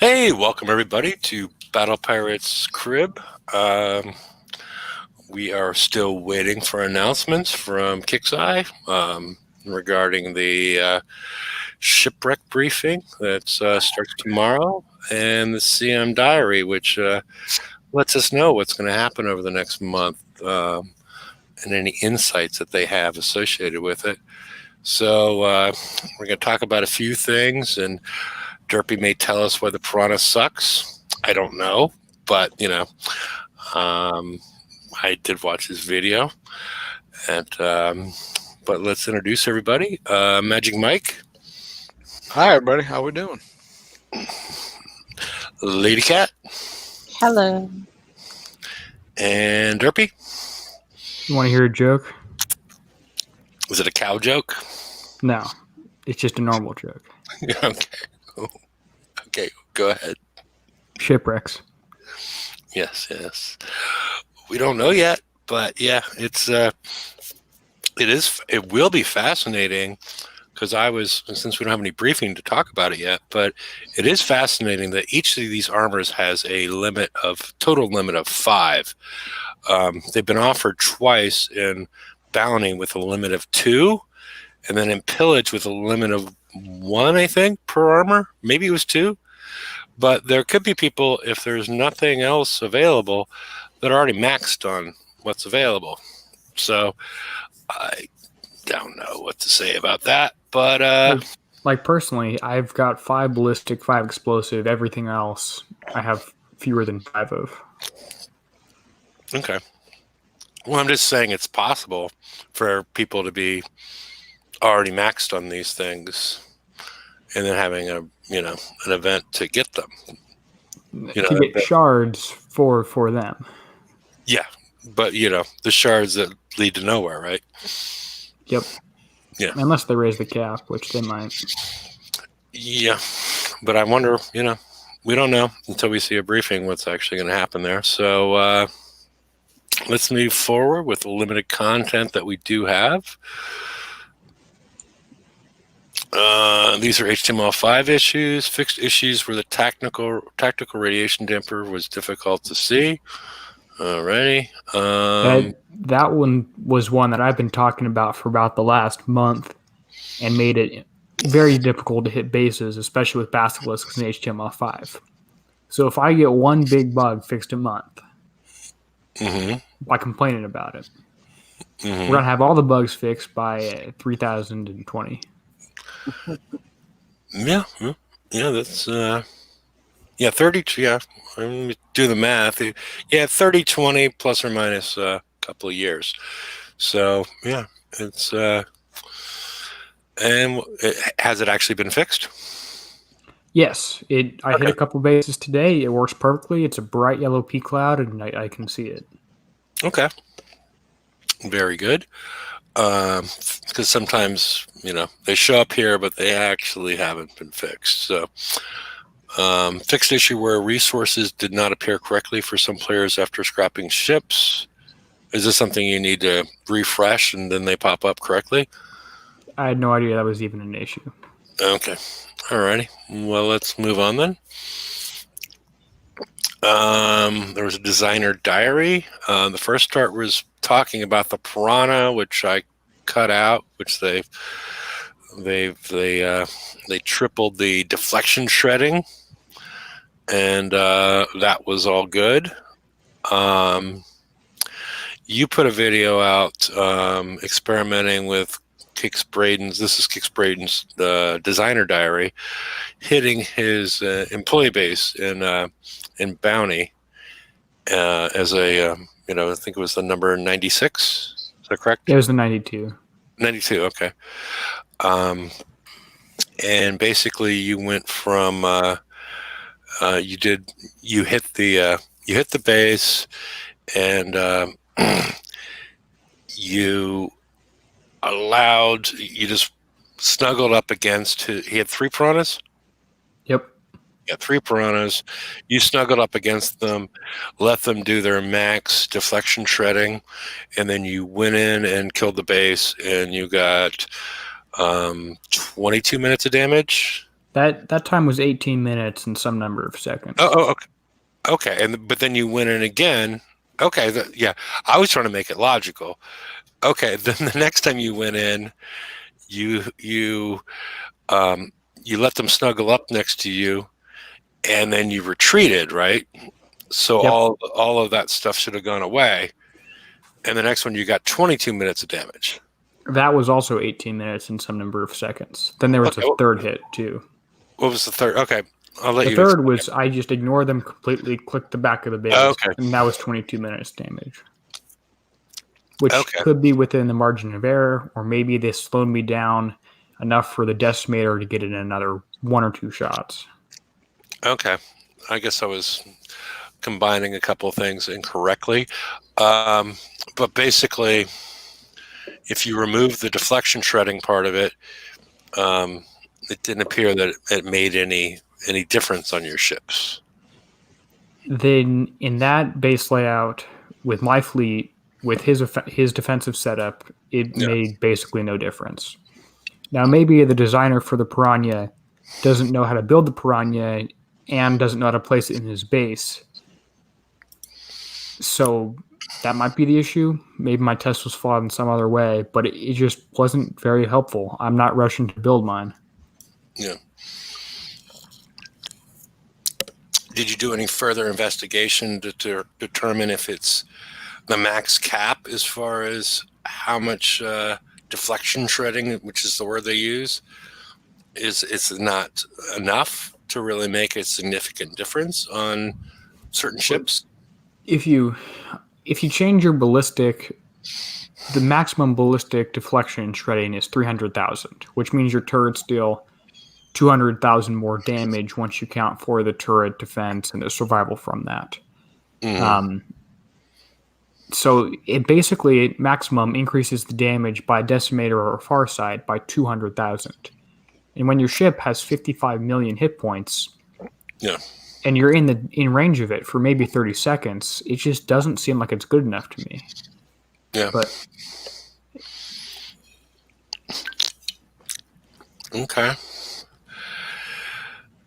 Hey, welcome everybody to Battle Pirates Crib. We are still waiting for announcements from Kixeye regarding the Shipwreck briefing that starts tomorrow, and the CM Diary, which lets us know what's going to happen over the next month and any insights that they have associated with it. So we're going to talk about a few things, and Derpy may tell us why the Piranha sucks. I don't know, but I did watch his video, and but let's introduce everybody. Magic Mike. Hi, everybody. How we doing? Lady Cat. Hello. And Derpy. You want to hear a joke? Was it a cow joke? No, it's just a normal joke. Okay, go ahead. Shipwrecks. Yes. We don't know yet, but yeah, it will be fascinating because since we don't have any briefing to talk about it yet, but it is fascinating that each of these armors has a total limit of 5. They've been offered twice in Bounty with a limit of 2, and then in Pillage with a limit of 1, I think, per armor. Maybe it was 2. But there could be people, if there's nothing else available, that are already maxed on what's available. So I don't know what to say about that. But like personally, I've got 5 ballistic, 5 explosive. Everything else, I have fewer than 5 of. Okay. Well, I'm just saying it's possible for people to be already maxed on these things, and then having an event to get them. To get shards for them. Yeah, but the shards that lead to nowhere, right? Yep. Yeah. Unless they raise the cap, which they might. Yeah, but I wonder. We don't know until we see a briefing what's actually going to happen there. So let's move forward with the limited content that we do have. These are HTML5 issues. Fixed issues where the tactical radiation damper was difficult to see. Alrighty. That one was one that I've been talking about for about the last month, and made it very difficult to hit bases, especially with basilisks in HTML5. So if I get one big bug fixed a month by complaining about it, we're going to have all the bugs fixed by 3020. Yeah, that's 30. Yeah, I'm gonna do the math. Yeah, 3020 plus or minus a couple of years. So yeah, it's and has it actually been fixed? Yes, I hit a couple bases today. It works perfectly. It's a bright yellow P cloud, and I can see it. Okay, very good. Because sometimes they show up here, but they actually haven't been fixed. So fixed issue where resources did not appear correctly for some players after scrapping ships. Is this something you need to refresh and then they pop up correctly? I had no idea that was even an issue. Okay. Alrighty. Well, let's move on then. There was a designer diary. The first part was talking about the Piranha, which I cut out, which they tripled the deflection shredding, and that was all good. You put a video out experimenting with Kix Braden's. This is Kix Braden's designer diary, hitting his employee base in Bounty as a I think it was the number 96. Is that correct? It was the 92. 92. Okay. And basically, you went from you hit the base, and you just snuggled up against. He had 3 piranhas. Yep. Yeah, 3 piranhas. You snuggled up against them, let them do their max deflection shredding, and then you went in and killed the base, and you got 22 minutes of damage. That time was 18 minutes and some number of seconds. Okay. Okay, but then you went in again. Okay, yeah, I was trying to make it logical. Okay, then the next time you went in, you you um, you let them snuggle up next to you, and then you retreated, right? So Yep. all of that stuff should have gone away. And the next one, you got 22 minutes of damage. That was also 18 minutes and some number of seconds. Then there was Okay, a third hit too. what was the third? Okay, I'll let The you. third was I just ignored them completely, clicked the back of the base, Okay. and that was 22 minutes damage. Which Okay. could be within the margin of error, or maybe they slowed me down enough for the decimator to get in another 1 or 2 shots. Okay, I guess I was combining a couple of things incorrectly, but basically, if you remove the deflection shredding part of it, it didn't appear that it made any difference on your ships. Then in that base layout with my fleet, with his defensive setup, it made basically no difference. Now maybe the designer for the Piranha doesn't know how to build the Piranha and doesn't know how to place it in his base. So that might be the issue. Maybe my test was flawed in some other way, but it just wasn't very helpful. I'm not rushing to build mine. Yeah. Did you do any further investigation to determine if it's the max cap as far as how much deflection shredding, which is the word they use, is not enough to really make a significant difference on certain ships? If you change your ballistic, the maximum ballistic deflection shredding is 300,000, which means your turrets deal 200,000 more damage once you count for the turret defense and the survival from that. Mm-hmm. So it basically maximum increases the damage by decimator or far side by 200,000. And when your ship has 55 million hit points, and you're in range of it for maybe 30 seconds, it just doesn't seem like it's good enough to me. Yeah. But okay.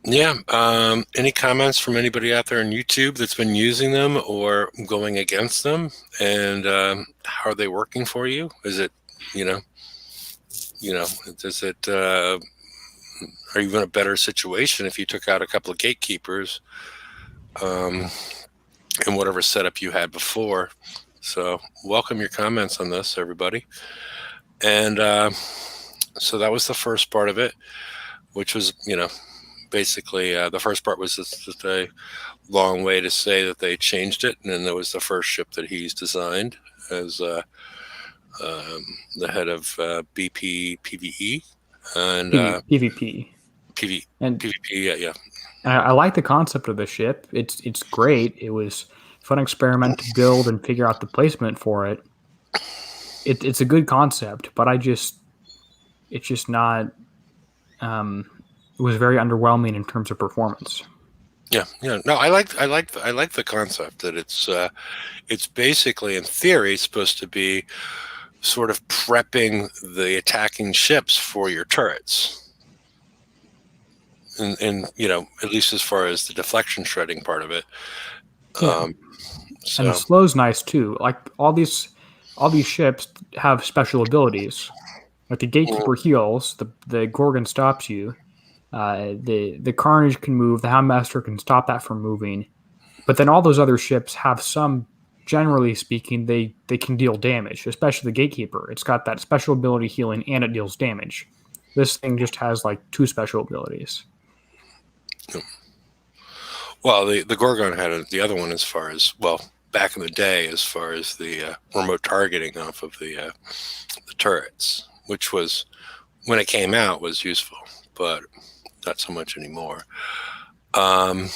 Yeah. Any comments from anybody out there on YouTube that's been using them or going against them? And how are they working for you? Is it, does it, are you in a better situation if you took out a couple of gatekeepers in whatever setup you had before? So welcome your comments on this, everybody. And so that was the first part of it, which was, basically the first part was just a long way to say that they changed it. And then there was the first ship that he's designed as the head of BP PVE and PvP. PvP, yeah. And I like the concept of the ship. It's great. It was a fun experiment to build and figure out the placement for it. It's a good concept, but it's just not. It was very underwhelming in terms of performance. Yeah. No, I like the concept that it's basically in theory supposed to be sort of prepping the attacking ships for your turrets. And at least as far as the deflection shredding part of it. Yeah. And the slow's nice too. Like all these ships have special abilities. Like the Gatekeeper heals, the Gorgon stops you. The Carnage can move, the Houndmaster can stop that from moving. But then all those other ships have some, generally speaking, they can deal damage, especially the Gatekeeper. It's got that special ability healing and it deals damage. This thing just has like 2 special abilities. Well, the Gorgon had the other one as far as, back in the day, as far as the remote targeting off of the turrets, which was, when it came out, was useful, but not so much anymore. The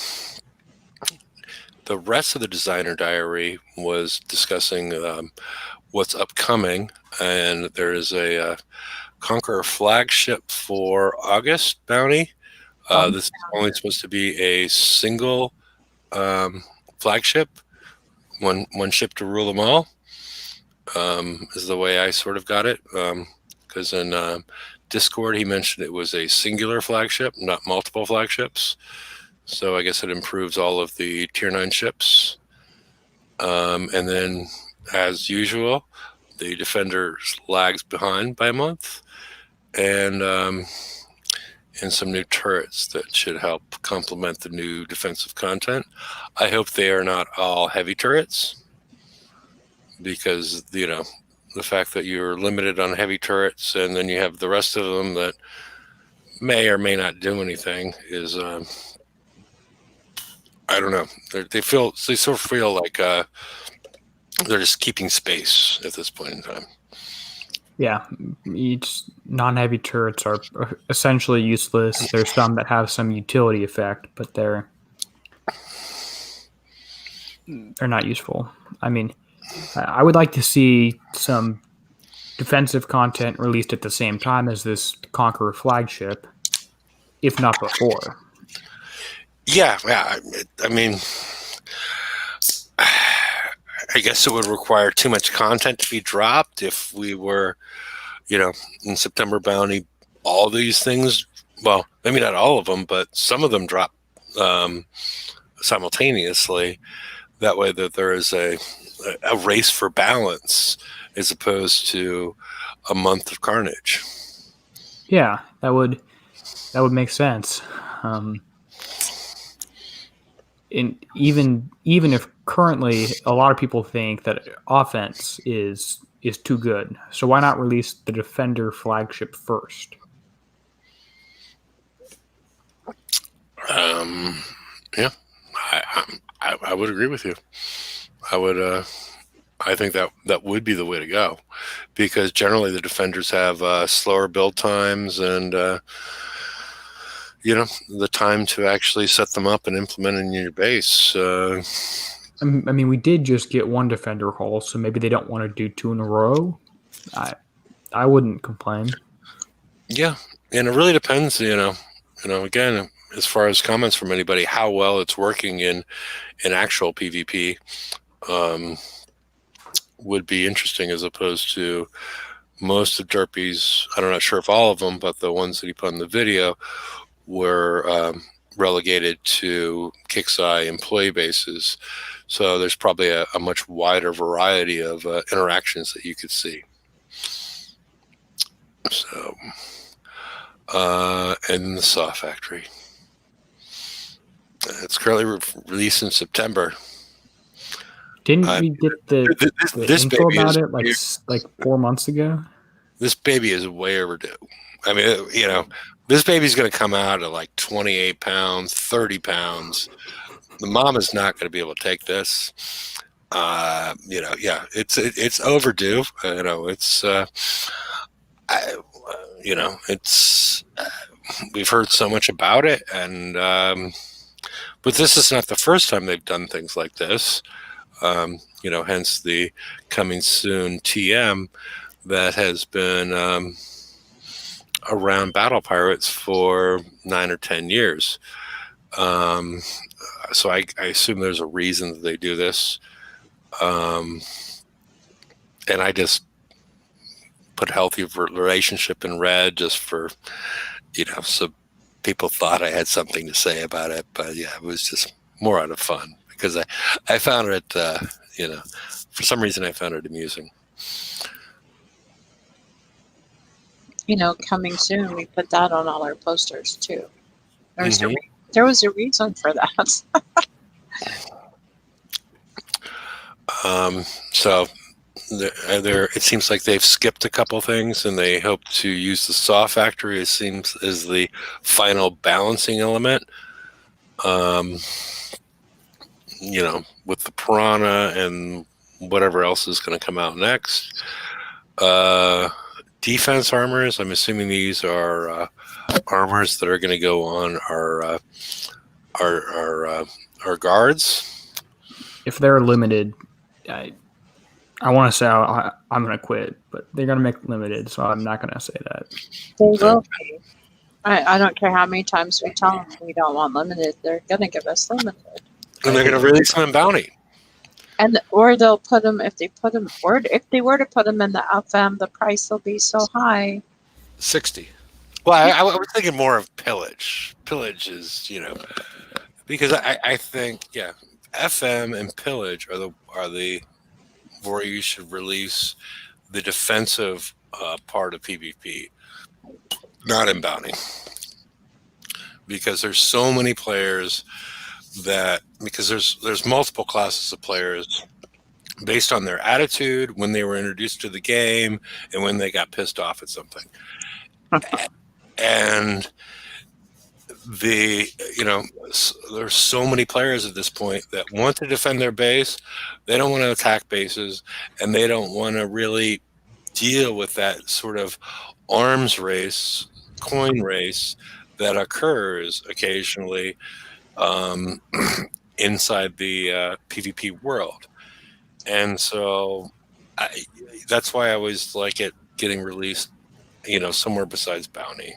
rest of the designer diary was discussing what's upcoming, and there is a Conqueror flagship for August bounty. This is only supposed to be a single flagship, one ship to rule them all, is the way I sort of got it. Because in Discord, he mentioned it was a singular flagship, not multiple flagships. So I guess it improves all of the Tier 9 ships. And then, as usual, the Defender lags behind by a month. And some new turrets that should help complement the new defensive content. I hope they are not all heavy turrets, because, the fact that you're limited on heavy turrets and then you have the rest of them that may or may not do anything is, I don't know. They sort of feel like they're just keeping space at this point in time. Yeah, each non-heavy turrets are essentially useless. There's some that have some utility effect, but they're not useful. I mean, I would like to see some defensive content released at the same time as this Conqueror flagship, if not before. Yeah. I mean, I guess it would require too much content to be dropped if we were, in September Bounty, all these things, well, maybe not all of them, but some of them drop simultaneously. That way that there is a race for balance as opposed to a month of carnage. Yeah, that would make sense. And even if currently a lot of people think that offense is too good, so why not release the Defender flagship first? Yeah, I would agree with you. I think that would be the way to go, because generally the Defenders have slower build times and the time to actually set them up and implement in your base. I mean, we did just get one Defender hull, so maybe they don't want to do two in a row. I wouldn't complain. Yeah, and it really depends. Again, as far as comments from anybody, how well it's working in actual PvP would be interesting, as opposed to most of Derpy's. I'm not sure if all of them, but the ones that he put in the video were relegated to Kixeye employee bases. So there's probably a much wider variety of interactions that you could see. So, and the Saw Factory. It's currently released in September. Didn't we get the info about it like 4 months ago? This baby is way overdue. I mean, this baby's going to come out at like 28 pounds, 30 pounds. The mom is not going to be able to take this. It's overdue. We've heard so much about it, and but this is not the first time they've done things like this. Hence the coming soon TM that has been around battle pirates for 9 or 10 years. So I assume there's a reason that they do this. And I just put healthy relationship in red just for, so people thought I had something to say about it. But yeah, it was just more out of fun, because I found it, for some reason I found it amusing. Coming soon, we put that on all our posters too. There was a reason for that. So it seems like they've skipped a couple things, and they hope to use the Saw Factory, it seems, as the final balancing element. With the Piranha and whatever else is going to come out next. Defense armors, I'm assuming these are armors that are going to go on our guards. If they're limited, I want to say I'm going to quit, but they're going to make limited, so I'm not going to say that. They will be. I don't care how many times we tell them we don't want limited. They're going to give us limited. And they're going to release them in Bounty. Or they'll put them, if they were to put them in the FM, the price will be so high. 60. Well, I was thinking more of pillage. Pillage is, because I think, yeah, FM and pillage are the where you should release the defensive part of PvP, not in bounty, because there's so many players because there's multiple classes of players based on their attitude when they were introduced to the game and when they got pissed off at something. And there's so many players at this point that want to defend their base. They don't want to attack bases, and they don't want to really deal with that sort of arms race, coin race that occurs occasionally inside the PvP world. And so that's why I always like it getting released, somewhere besides bounty,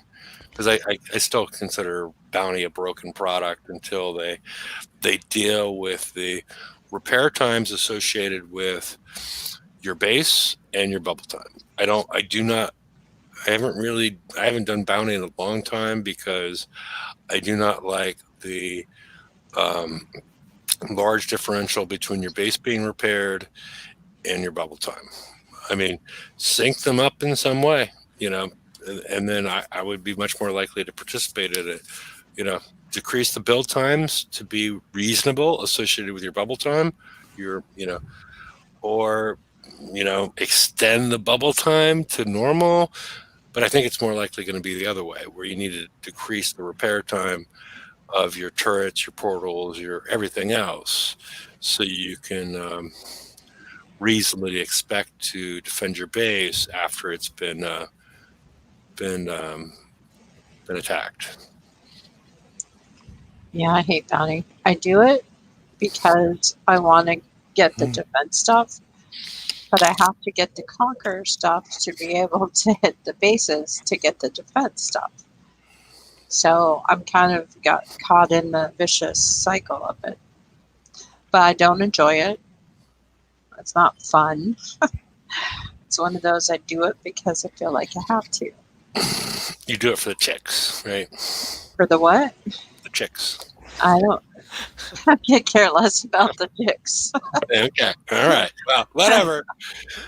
because I still consider bounty a broken product until they deal with the repair times associated with your base and your bubble time. I haven't done bounty in a long time because I do not like the large differential between your base being repaired and your bubble time. I mean, sync them up in some way, and then I would be much more likely to participate in it. Decrease the build times to be reasonable associated with your bubble time, or extend the bubble time to normal. But I think it's more likely going to be the other way, where you need to decrease the repair time of your turrets, your portals, your everything else, so you can reasonably expect to defend your base after it's been attacked. Yeah, I hate bounty. I do it because I want to get the defense stuff, but I have to get the conquer stuff to be able to hit the bases to get the defense stuff. So I'm kind of got caught in the vicious cycle of it. But I don't enjoy it. It's not fun. It's one of those I do it because I feel like I have to. You do it for the chicks, right? For the what? The chicks. I could care less about the chicks. Okay. All right. Well, whatever.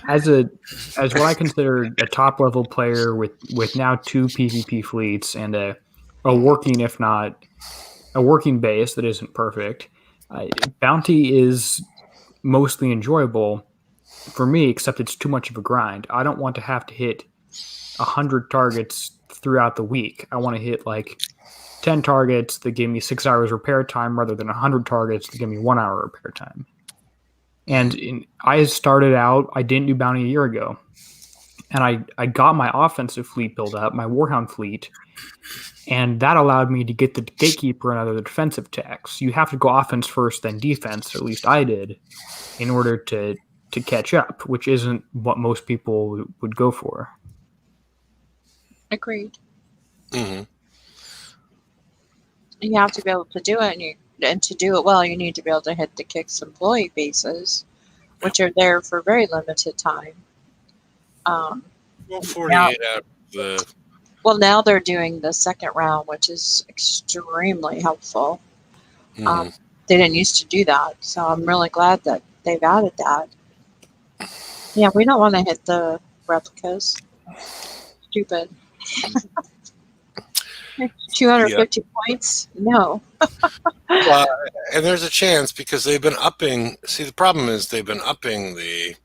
As what I consider a top level player with now 2 PvP fleets and a working, if not a working base that isn't perfect, bounty is mostly enjoyable for me, except it's too much of a grind. I don't want to have to hit 100 targets throughout the week. I want to hit like 10 targets that give me 6 hours repair time rather than 100 targets that give me 1 hour repair time. And I started out, I didn't do bounty a year ago. And I got my offensive fleet built up, my Warhound fleet, and that allowed me to get the Gatekeeper and other defensive attacks. You have to go offense first, then defense, or at least I did, in order to catch up, which isn't what most people would go for. Agreed. Mm-hmm. You have to be able to do it, and to do it well, you need to be able to hit the Kicks employee bases, which are there for very limited time. Well, 48 out of the... Well, now they're doing the second round, which is extremely helpful. Mm-hmm. They didn't used to do that, so I'm really glad that they've added that. Yeah, we don't want to hit the replicas. Stupid. 250 points? No. Well, and there's a chance because they've been upping. See, the problem is they've been upping the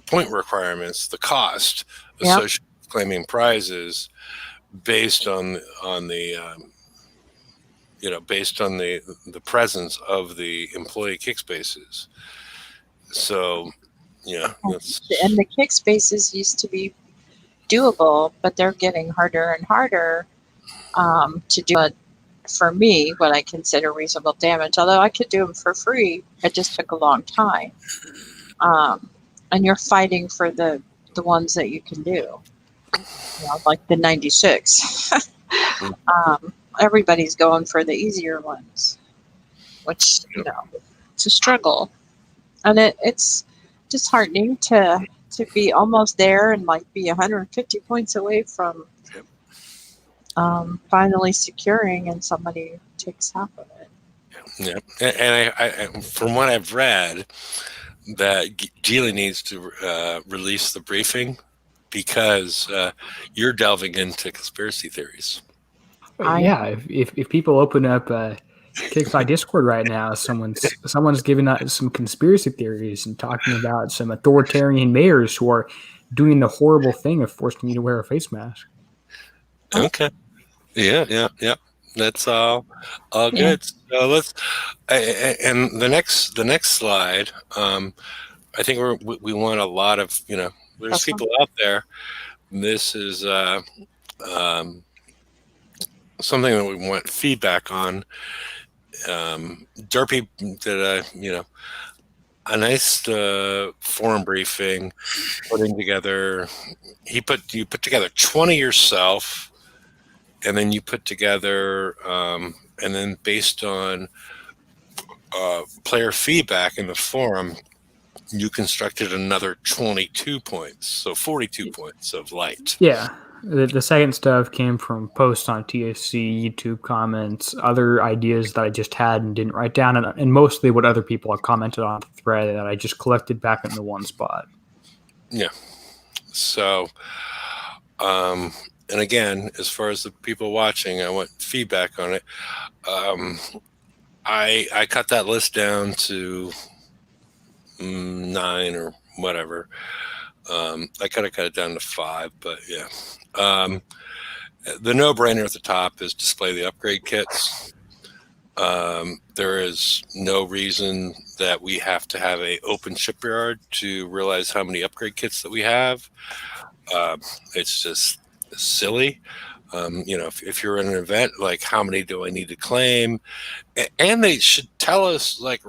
point requirements, the cost associated with claiming prizes based on the based on the presence of the employee kick spaces. So, yeah. And the kick spaces used to be doable, but they're getting harder and harder to do it, for me, what I consider reasonable damage. Although I could do them for free, it just took a long time. And you're fighting for the ones that you can do, like the 96. Everybody's going for the easier ones, which it's a struggle, and it's disheartening to be almost there and like be 150 points away from finally securing and somebody takes half of it. Yeah, and I from what I've read, that Geely needs to release the briefing because you're delving into conspiracy theories. Yeah, if people open up Kickstarter Discord right now, someone's giving out some conspiracy theories and talking about some authoritarian mayors who are doing the horrible thing of forcing you to wear a face mask. Okay. Yeah. That's all Yeah. good. So let's and the next slide. I think we want a lot of there's Awesome. people out there. This is something that we want feedback on. Derpy did a nice forum briefing, putting together. You put together 20 yourself, and then you put together, and then based on player feedback in the forum, you constructed another 22 points, so 42 points of light. Yeah. The second stuff came from posts on TSC, YouTube comments, other ideas that I just had and didn't write down, and mostly what other people have commented on the thread that I just collected back into one spot. Yeah. So, and again, as far as the people watching, I want feedback on it. I cut that list down to 9 or whatever. I could have cut it down to 5, but yeah. The no-brainer at the top is display the upgrade kits. There is no reason that we have to have an open shipyard to realize how many upgrade kits that we have. It's just silly. If you're in an event, like how many do I need to claim? And they should tell us, like,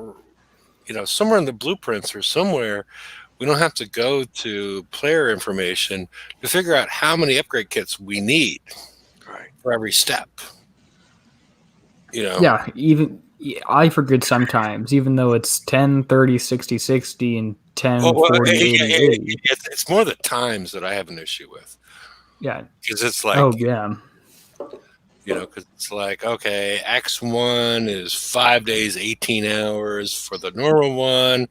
somewhere in the blueprints or somewhere, we don't have to go to player information to figure out how many upgrade kits we need for every step. Yeah, I forget sometimes, even though it's 10, 30, 60, 60, and 10, 40, 80, 80. It's more the times that I have an issue with. Yeah. Because it's like, oh, yeah. Because it's like, okay, X1 is 5 days, 18 hours for the normal one.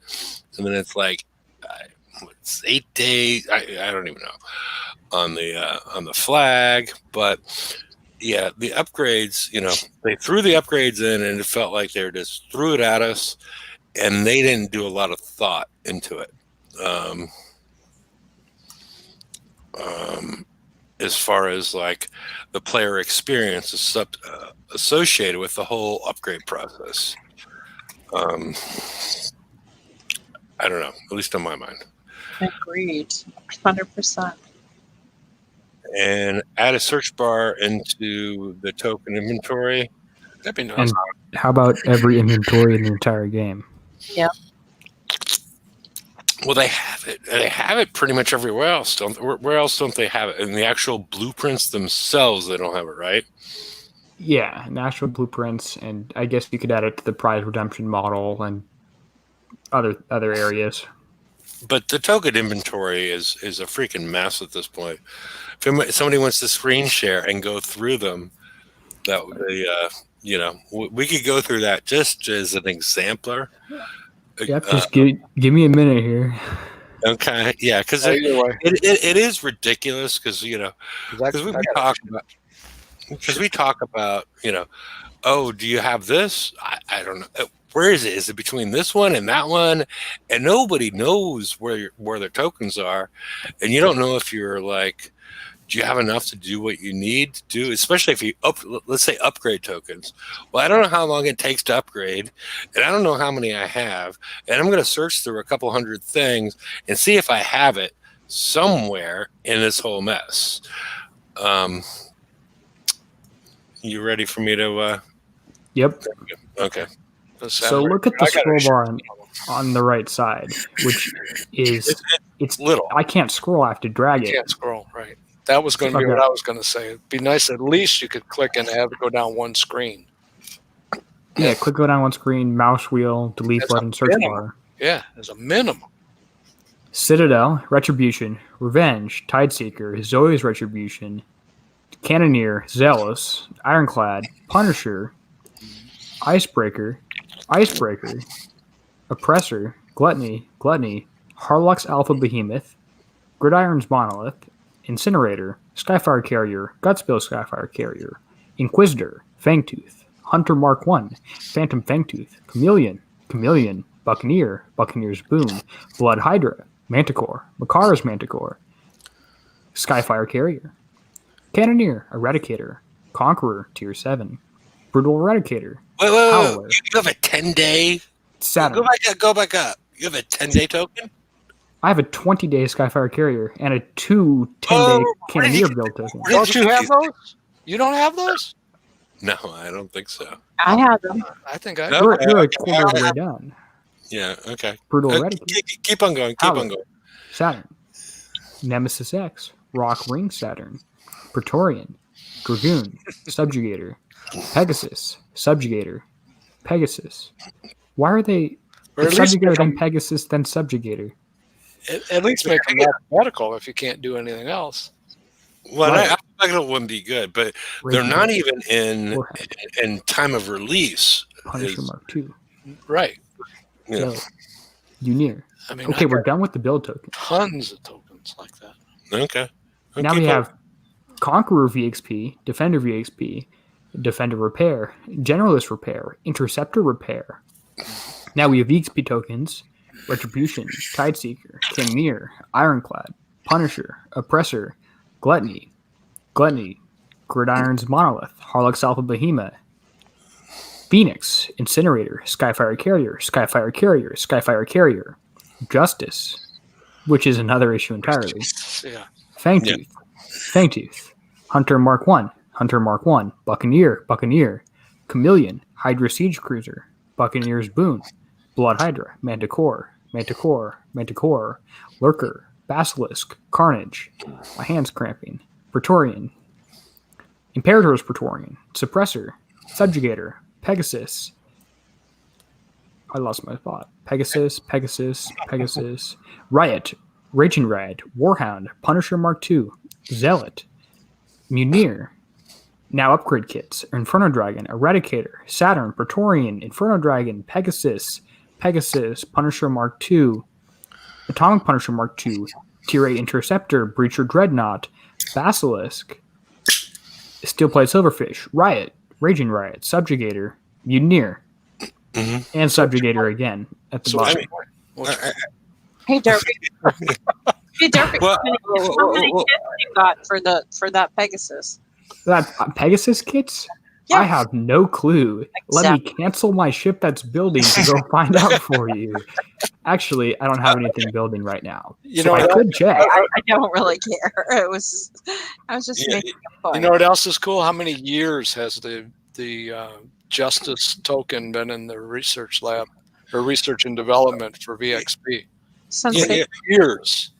And then it's like, it's 8 days. I don't even know on the flag. But yeah, the upgrades, they threw the upgrades in and it felt like they just threw it at us and they didn't do a lot of thought into it. As far as like the player experience is associated with the whole upgrade process. I don't know, at least in my mind. Agreed. 100%. And add a search bar into the token inventory. That'd be nice. And how about every inventory in the entire game? Yeah. Well, they have it. They have it pretty much everywhere else. Where else don't they have it? In the actual blueprints themselves, they don't have it, right? Yeah, national blueprints, and I guess you could add it to the prize redemption model and other areas. But the token inventory is a freaking mess at this point. If somebody wants to screen share and go through them, that would be, we could go through that just as an exemplar. Yep, just give me a minute here. Okay, yeah, because it is ridiculous because we talk about oh, do you have this? I don't know. Where is it? Is it between this one and that one? And nobody knows where their tokens are, and you don't know if you're like, do you have enough to do what you need to do? Especially if you let's say upgrade tokens. Well, I don't know how long it takes to upgrade, and I don't know how many I have, and I'm going to search through a couple hundred things and see if I have it somewhere in this whole mess. You ready for me to? Yep. Okay. So look at the scroll bar on the right side, which is it's little. I can't scroll. I have to drag it. You can't scroll, right? That was going to be what I was going to say. It'd be nice at least you could click and have it go down one screen. Yeah, go down one screen, mouse wheel, delete That's button, search bar. Yeah, as a minimum. Citadel, Retribution, Revenge, Tideseeker, Zoe's Retribution, Cannoneer, Zealous, Ironclad, Punisher, Icebreaker, Oppressor, Gluttony, Harlock's Alpha Behemoth, Gridiron's Monolith, Incinerator, Skyfire Carrier, Gutspill Skyfire Carrier, Inquisitor, Fangtooth, Hunter Mark 1, Phantom Fangtooth, Chameleon, Buccaneer's Boom, Blood Hydra, Manticore, Makara's Manticore, Skyfire Carrier, Cannoneer, Eradicator, Conqueror, Tier 7, Brutal Eradicator, Wait. Howler, You have a 10-day? Saturn. Go back up. You have a 10-day token? I have a 20-day Skyfire Carrier and a 10-day Cannoneer build token. Don't you have those? You don't have those? No, I don't think so. I have them. I think I. No. You're a quarter of the way done. Yeah, okay. Brutal Eradicator, Keep on going. Saturn, Nemesis X, Rock Ring Saturn, Praetorian, Dragoon, Subjugator, Pegasus, Subjugator, Pegasus. Why are they Or at least Subjugator, then Pegasus, then Subjugator? At least make them mathematical if you can't do anything else. Well, Right. I think it wouldn't be good, but they're not even in time of release. Punisher Mark II. Right. Yeah. So, Unir. I mean, Okay, I we're got done with the build token. tons of tokens like that. Okay. Now we have Conqueror VXP, Defender VXP, Defender Repair, Generalist Repair, Interceptor Repair. Now we have VXP tokens, Retribution, Tideseeker, Cannoneer, Ironclad, Punisher, Oppressor, Gluttony, Gridiron's Monolith, Harlock's Alpha Behemoth, Phoenix, Incinerator, Skyfire Carrier, Justice, which is another issue entirely, Yeah. Fangtooth, Hunter Mark 1, Buccaneer, Chameleon, Hydra Siege Cruiser, Buccaneer's Boon, Blood Hydra, Manticore, Lurker, Basilisk, Carnage, my hand's cramping, Praetorian, Imperator's Praetorian, Suppressor, Subjugator, Pegasus. I lost my thought. Pegasus, Riot, Raging Riot, Warhound, Punisher Mark II, Zealot, Munir, now upgrade kits, Inferno Dragon, Eradicator, Saturn, Praetorian, Inferno Dragon, Pegasus, Punisher Mark II, Atomic Punisher Mark II, Tier 8 Interceptor, Breacher Dreadnought, Basilisk, Steelplate Silverfish, Riot, Raging Riot, Subjugator, Munir, and Subjugator again at the bottom. Hey, Derby. Well, How many kits you got for that Pegasus? That Pegasus kits? Yeah. I have no clue. Let me cancel my ship that's building to go find out for you. Actually, I don't have anything building right now. You So know I what? could check. I don't really care. I was just making a point. You know what else is cool? How many years has the Justice token been in the research lab or research and development for VXP? Since they Years.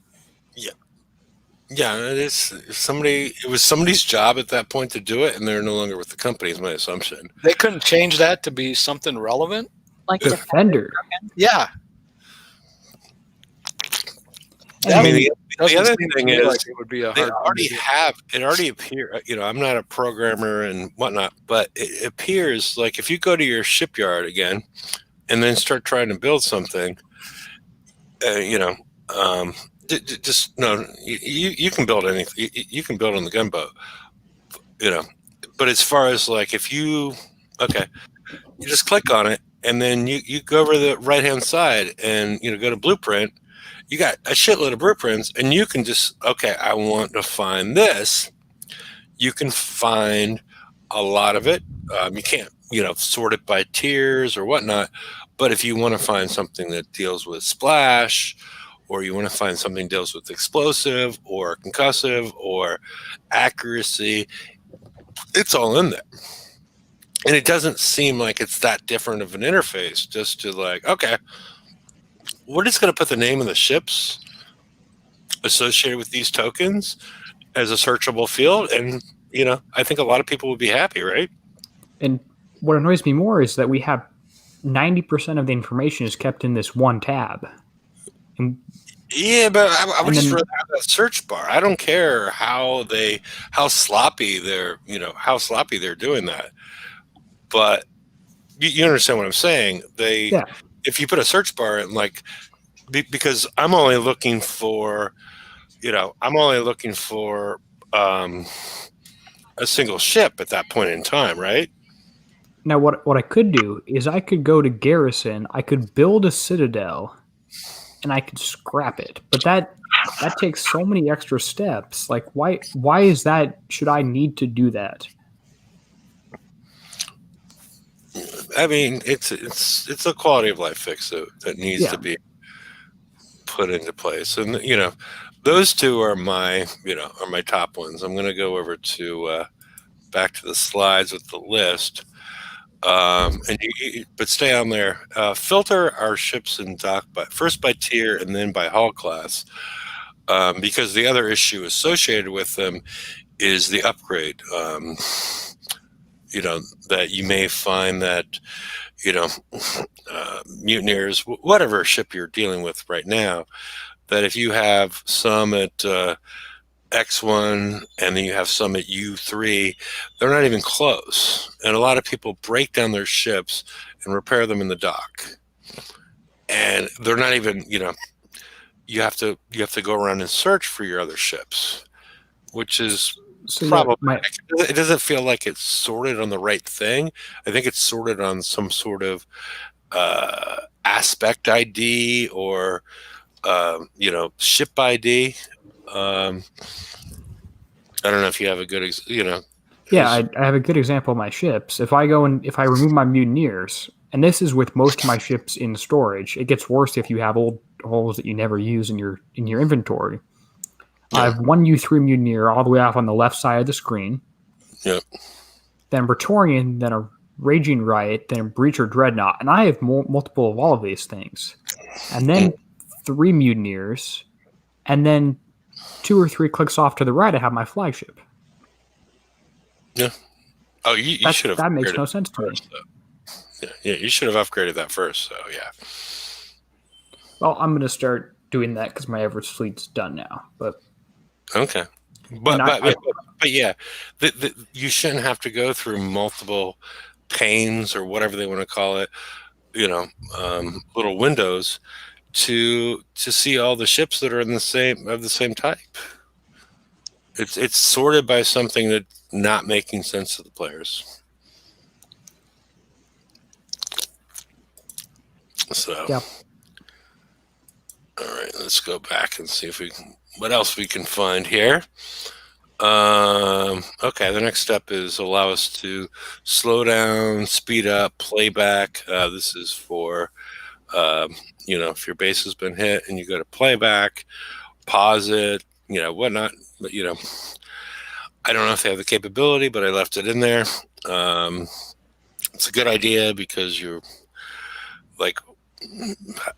Yeah, it was somebody's job at that point to do it, and they're no longer with the company, is my assumption. They couldn't change that to be something relevant? like Defender. Yeah. I mean, the Doesn't other seem to thing me is like it would be a they hard already thing to do. have it already appear. I'm not a programmer and whatnot, but it appears like if you go to your shipyard again and then start trying to build something, just no, you can build anything. You can build on the gunboat, But as far as like if you just click on it and then you go over to the right hand side and go to blueprint. You got a shitload of blueprints, and you can just I want to find this. You can find a lot of it. You can't sort it by tiers or whatnot. But if you want to find something that deals with splash, or you want to find something that deals with explosive or concussive or accuracy, it's all in there. And it doesn't seem like it's that different of an interface just to we're just going to put the name of the ships associated with these tokens as a searchable field. And, I think a lot of people would be happy, right? And what annoys me more is that we have 90% of the information is kept in this one tab. And Yeah, but I would And just then- rather have that search bar. I don't care how sloppy they're doing that. But you understand what I'm saying? Yeah. If you put a search bar in, like, because I'm only looking for, um, a single ship at that point in time, right? Now, what I could do is I could go to Garrison, I could build a citadel, and I could scrap it. But that takes so many extra steps. Like, why is that? Should I need to do that? I mean, it's a quality of life fix that needs Yeah. to be put into place, and those two are my top ones. I'm going to go over to back to the slides with the list. But stay on there. Filter our ships in dock first by tier and then by hull class, because the other issue associated with them is the upgrade. That you may find that mutineers, whatever ship you're dealing with right now, that if you have some at X1 and then you have some at U3, they're not even close. And a lot of people break down their ships and repair them in the dock. And they're not even, you have to go around and search for your other ships, which is problematic. It doesn't feel like it's sorted on the right thing. I think it's sorted on some sort of aspect ID or ship ID. I don't know if you have a good, Yeah, I have a good example of my ships. If I remove my mutineers, and this is with most of my ships in storage, it gets worse if you have old hulls that you never use in your inventory. Yeah. I have one U3 mutineer all the way off on the left side of the screen. Yep. Then Praetorian, then a Raging Riot, then a Breacher Dreadnought, and I have multiple of all of these things. And then 3 mutineers, and then 2 or 3 clicks off to the right, I have my flagship. Yeah. Oh, you should have. That makes no sense to me. Yeah, you should have upgraded that first. So yeah. Well, I'm going to start doing that because my Everest fleet's done now. But okay. But yeah, you shouldn't have to go through multiple panes or whatever they want to call it. Little windows to see all the ships that are of the same type. It's sorted by something that's not making sense to the players. So, yeah. All right, let's go back and see what else we can find here. Okay, the next step is allow us to slow down, speed up, playback. This is for, if your base has been hit and you go to playback, pause it, whatnot. But, I don't know if they have the capability, but I left it in there. It's a good idea because you're like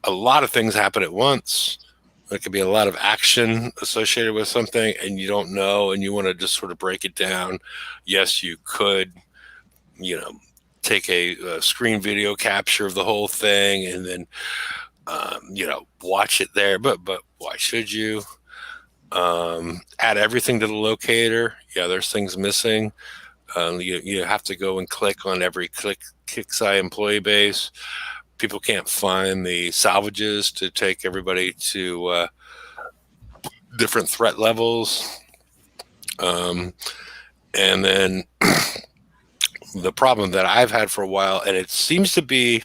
a lot of things happen at once. There could be a lot of action associated with something and you don't know and you want to just sort of break it down. Yes, you could, take a screen video capture of the whole thing and then, watch it there. But why should you? Add everything to the locator. Yeah, there's things missing. You have to go and click on every KIXEYE employee base. People can't find the salvages to take everybody to different threat levels. And then the problem that I've had for a while, and it seems to be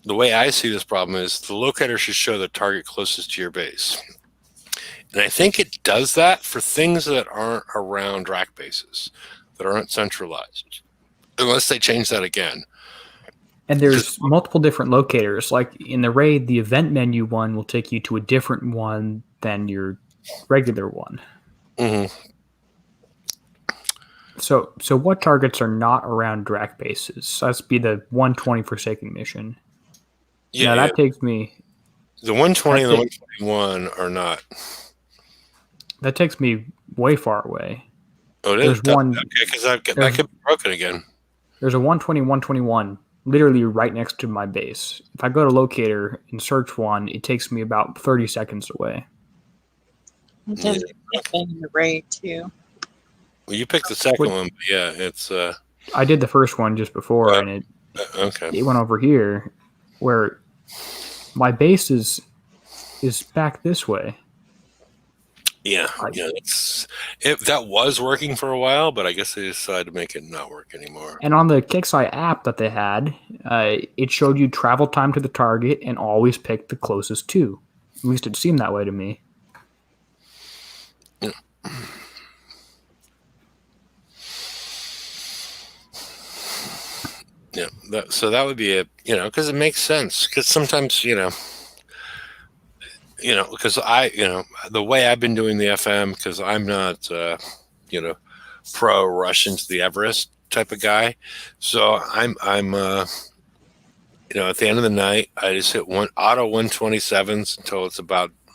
the way I see this problem, is the locator should show the target closest to your base. And I think it does that for things that aren't around rack bases, that aren't centralized, unless they change that again. And there's multiple different locators. Like in the raid, the event menu one will take you to a different one than your regular one. Mm-hmm. So what targets are not around rack bases? So that's be the 120 Forsaken mission. Yeah, that takes me. The 120 and the 121 are not. That takes me way far away. Oh, it is? Okay, because that could be broken again. There's a 120, 121 literally right next to my base. If I go to locator and search one, it takes me about 30 seconds away. It does in the raid too. Well, you picked the second one, but yeah, it's I did the first one just before, and okay. it went over here, where my base is back this way. Yeah, that was working for a while, but I guess they decided to make it not work anymore. And on the Kixeye app that they had, it showed you travel time to the target and always pick the closest two. At least it seemed that way to me. Yeah. Yeah, so that would be it, because it makes sense. Because sometimes, because the way I've been doing the FM, because I'm not, pro rush into the Everest type of guy. So I'm at the end of the night, I just hit auto 127s until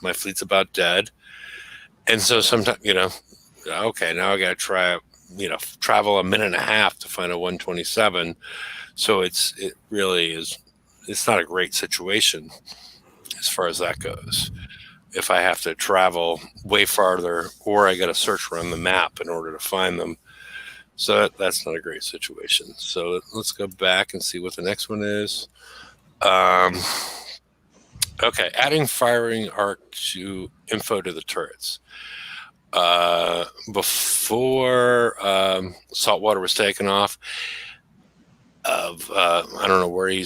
my fleet's about dead. And so sometimes, okay, now I got to try, travel a minute and a half to find a 127. So it really is, it's not a great situation as far as that goes. If I have to travel way farther, or I got to search around the map in order to find them. So that's not a great situation. So let's go back and see what the next one is. Okay, adding firing arc to info to the turrets. Before Saltwater was taken off, I don't know where he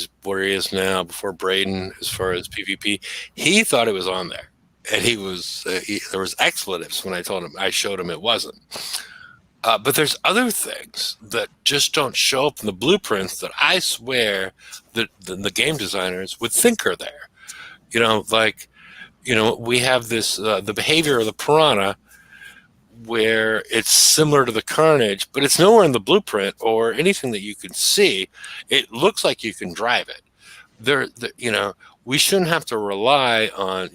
is now. Before Braden, as far as PvP, he thought it was on there, and there was expletives when I showed him it wasn't. But there's other things that just don't show up in the blueprints that I swear that the game designers would think are there. We have this the behavior of the Piranha, where it's similar to the Carnage, but it's nowhere in the blueprint or anything that you can see. It looks like you can drive it. We shouldn't have to rely on,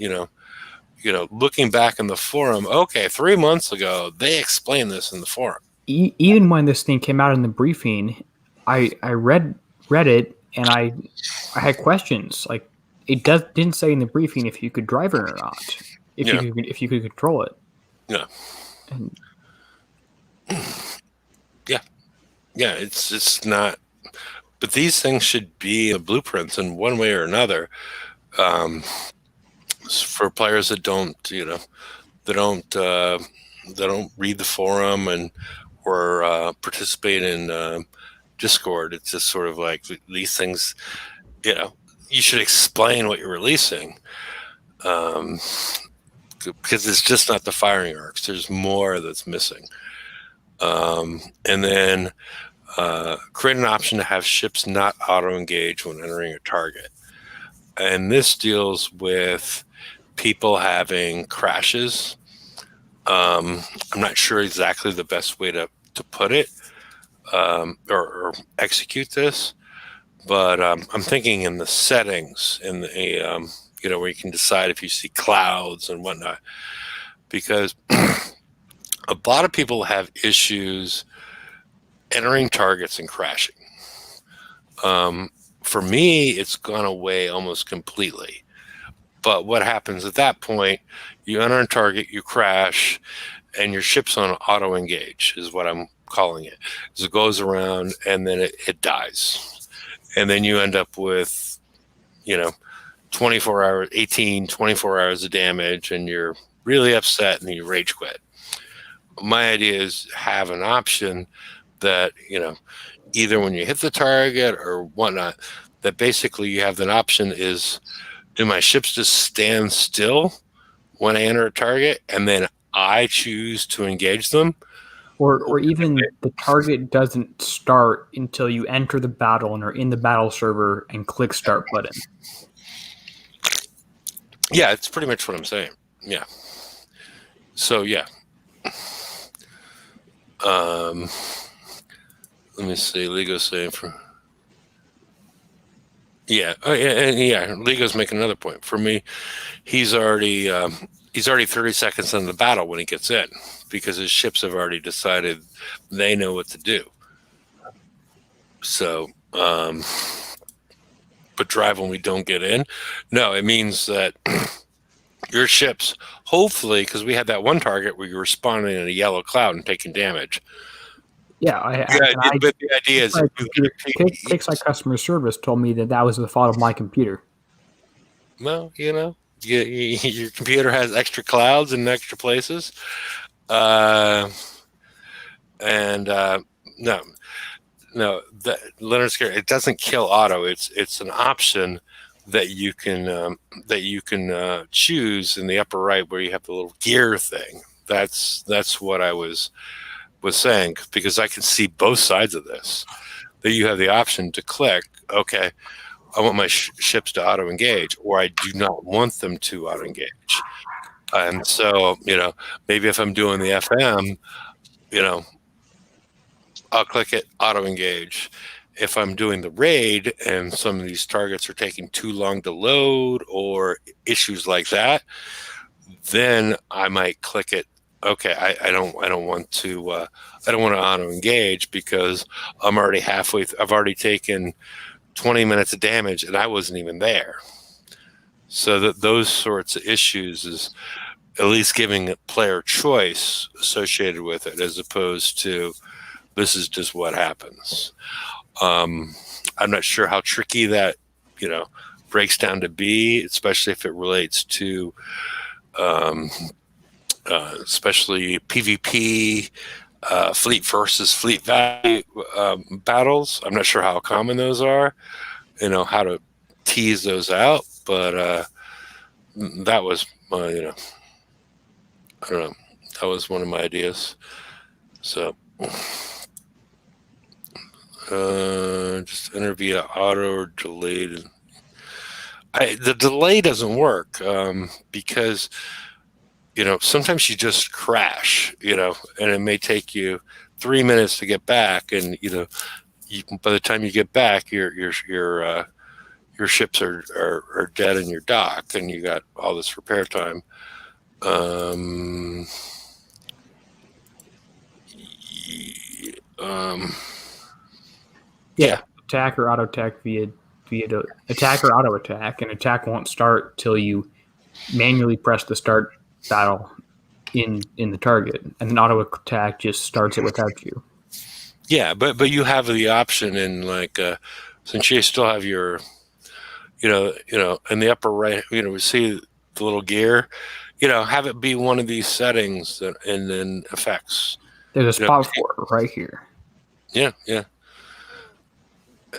looking back in the forum. Okay, 3 months ago, they explained this in the forum. Even when this thing came out in the briefing, I read it, and I had questions. Like, it didn't say in the briefing if you could drive it or not, if you could control it. Yeah. And yeah, it's not. But these things should be in the blueprints in one way or another. For players that don't, they don't read the forum or participate in Discord. It's just sort of like these things. You should explain what you're releasing. Because it's just not the firing arcs. There's more that's missing. And then create an option to have ships not auto-engage when entering a target. And this deals with people having crashes. I'm not sure exactly the best way to put it or execute this, but I'm thinking in the settings, in the where you can decide if you see clouds and whatnot, because a lot of people have issues entering targets and crashing. For me, it's gone away almost completely. But what happens at that point, you enter a target, you crash, and your ship's on auto engage, is what I'm calling it. So it goes around and then it dies. And then you end up with, 24 hours of damage, and you're really upset and you rage quit. My idea is have an option that, either when you hit the target or whatnot, that basically you have an option is, do my ships just stand still when I enter a target and then I choose to engage them? Or even the target doesn't start until you enter the battle and are in the battle server and click start button. Yeah, it's pretty much what I'm saying. Yeah. So, yeah. Let me see. Lego's saying for... Yeah. Oh, yeah. Lego's making another point. For me, he's already 30 seconds into the battle when he gets in, because his ships have already decided they know what to do. So, but drive when we don't get in. No, it means that your ships, hopefully, because we had that one target where you were spawning in a yellow cloud and taking damage. Yeah, But the idea is, Kickside customer service told me that was the fault of my computer. well, your computer has extra clouds in extra places, no, that Leonard's Scare, it doesn't kill auto. It's an option that you can choose in the upper right where you have the little gear thing. That's what I was saying, because I can see both sides of this. That you have the option to click, okay, I want my ships to auto engage, or I do not want them to auto engage. And so, maybe if I'm doing the FM, I'll click it, auto engage. If I'm doing the raid and some of these targets are taking too long to load or issues like that, then I might click it. Okay, I don't want to auto engage because I'm already halfway. I've already taken 20 minutes of damage and I wasn't even there. So that those sorts of issues is at least giving a player choice associated with it, as opposed to this is just what happens. I'm not sure how tricky that breaks down to be, especially if it relates to especially PvP, fleet versus fleet value battles. I'm not sure how common those are, how to tease those out, but that was my, I don't know, that was one of my ideas. So just enter via auto or delayed. The delay doesn't work because sometimes you just crash, and it may take you 3 minutes to get back, and by the time you get back, your ships are dead in your dock, and you got all this repair time. Yeah. Attack or auto attack via attack or auto attack, and attack won't start till you manually press the start battle in the target, and then auto attack just starts it without you. Yeah, but you have the option in since you still have your in the upper right, we see the little gear, have it be one of these settings and then effects. There's a spot for it right here. Yeah.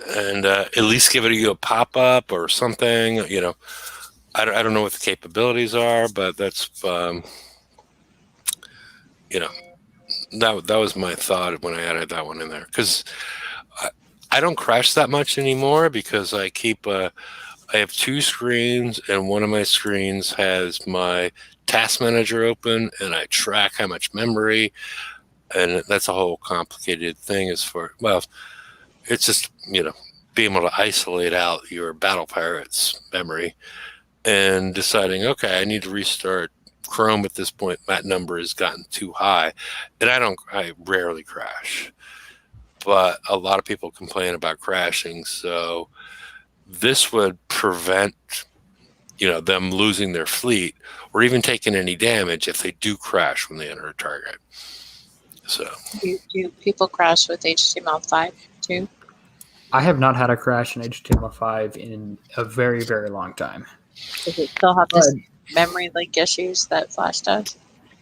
And at least give it a pop-up or something. I don't know what the capabilities are, but that's that was my thought when I added that one in there, because I don't crash that much anymore, because I have two screens, and one of my screens has my task manager open, and I track how much memory, and that's a whole complicated thing it's just, being able to isolate out your battle pirates memory and deciding, okay, I need to restart Chrome at this point. That number has gotten too high, and I rarely crash, but a lot of people complain about crashing. So this would prevent, them losing their fleet or even taking any damage if they do crash when they enter a target. So do people crash with HTML5 too? I have not had a crash in HTML5 in a very, very long time. Does it still have this memory leak issues that Flash does?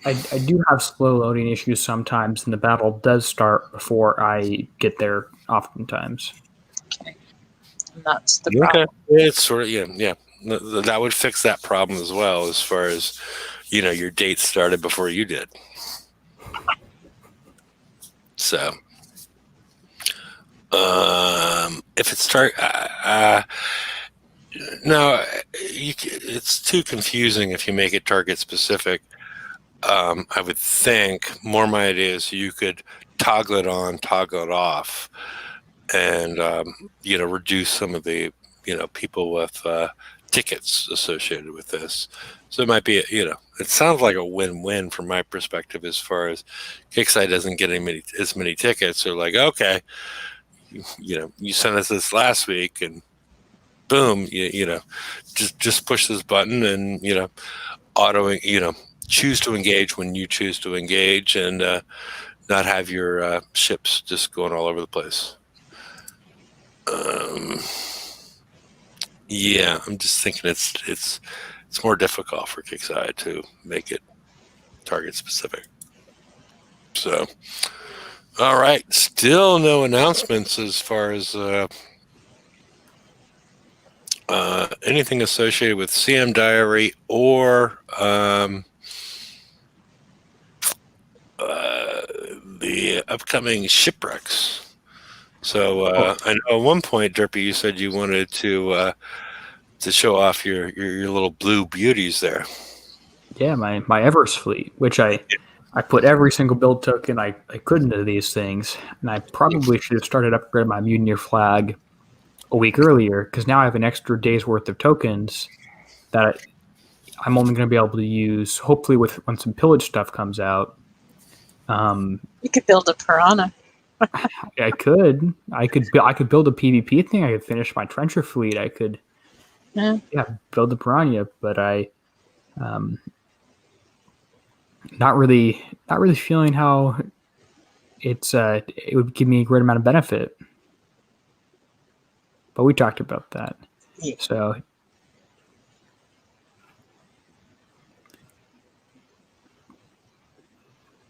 I do have slow loading issues sometimes, and the battle does start before I get there oftentimes. Okay. And that's the problem. Okay. It's sort of, yeah. That would fix that problem as well, as far as, your date started before you did. So, if it's no, it's too confusing if you make it target specific. I would think more my idea is you could toggle it on, toggle it off, and reduce some of the people with tickets associated with this. So it might be it sounds like a win-win from my perspective, as far as Kickside doesn't get as many tickets. They're like, okay, you sent us this last week, and boom, just push this button and choose to engage when you choose to engage, and not have your ships just going all over the place. Yeah, I'm just thinking it's more difficult for Kickside to make it target specific. So, all right, still no announcements as far as anything associated with CM Diary or the upcoming shipwrecks. So I know at one point, Derpy, you said you wanted to show off your little blue beauties there. Yeah, my Everest fleet, which I put every single build token I could into these things, and I probably should have started upgrading my Mutineer flag a week earlier, because now I have an extra day's worth of tokens that I'm only going to be able to use, hopefully, when some pillage stuff comes out. You could build a Piranha. I could build a PvP thing. I could finish my trencher fleet. I could, build the Piranha, but I, not really feeling how it would give me a great amount of benefit. But we talked about that. Yeah. So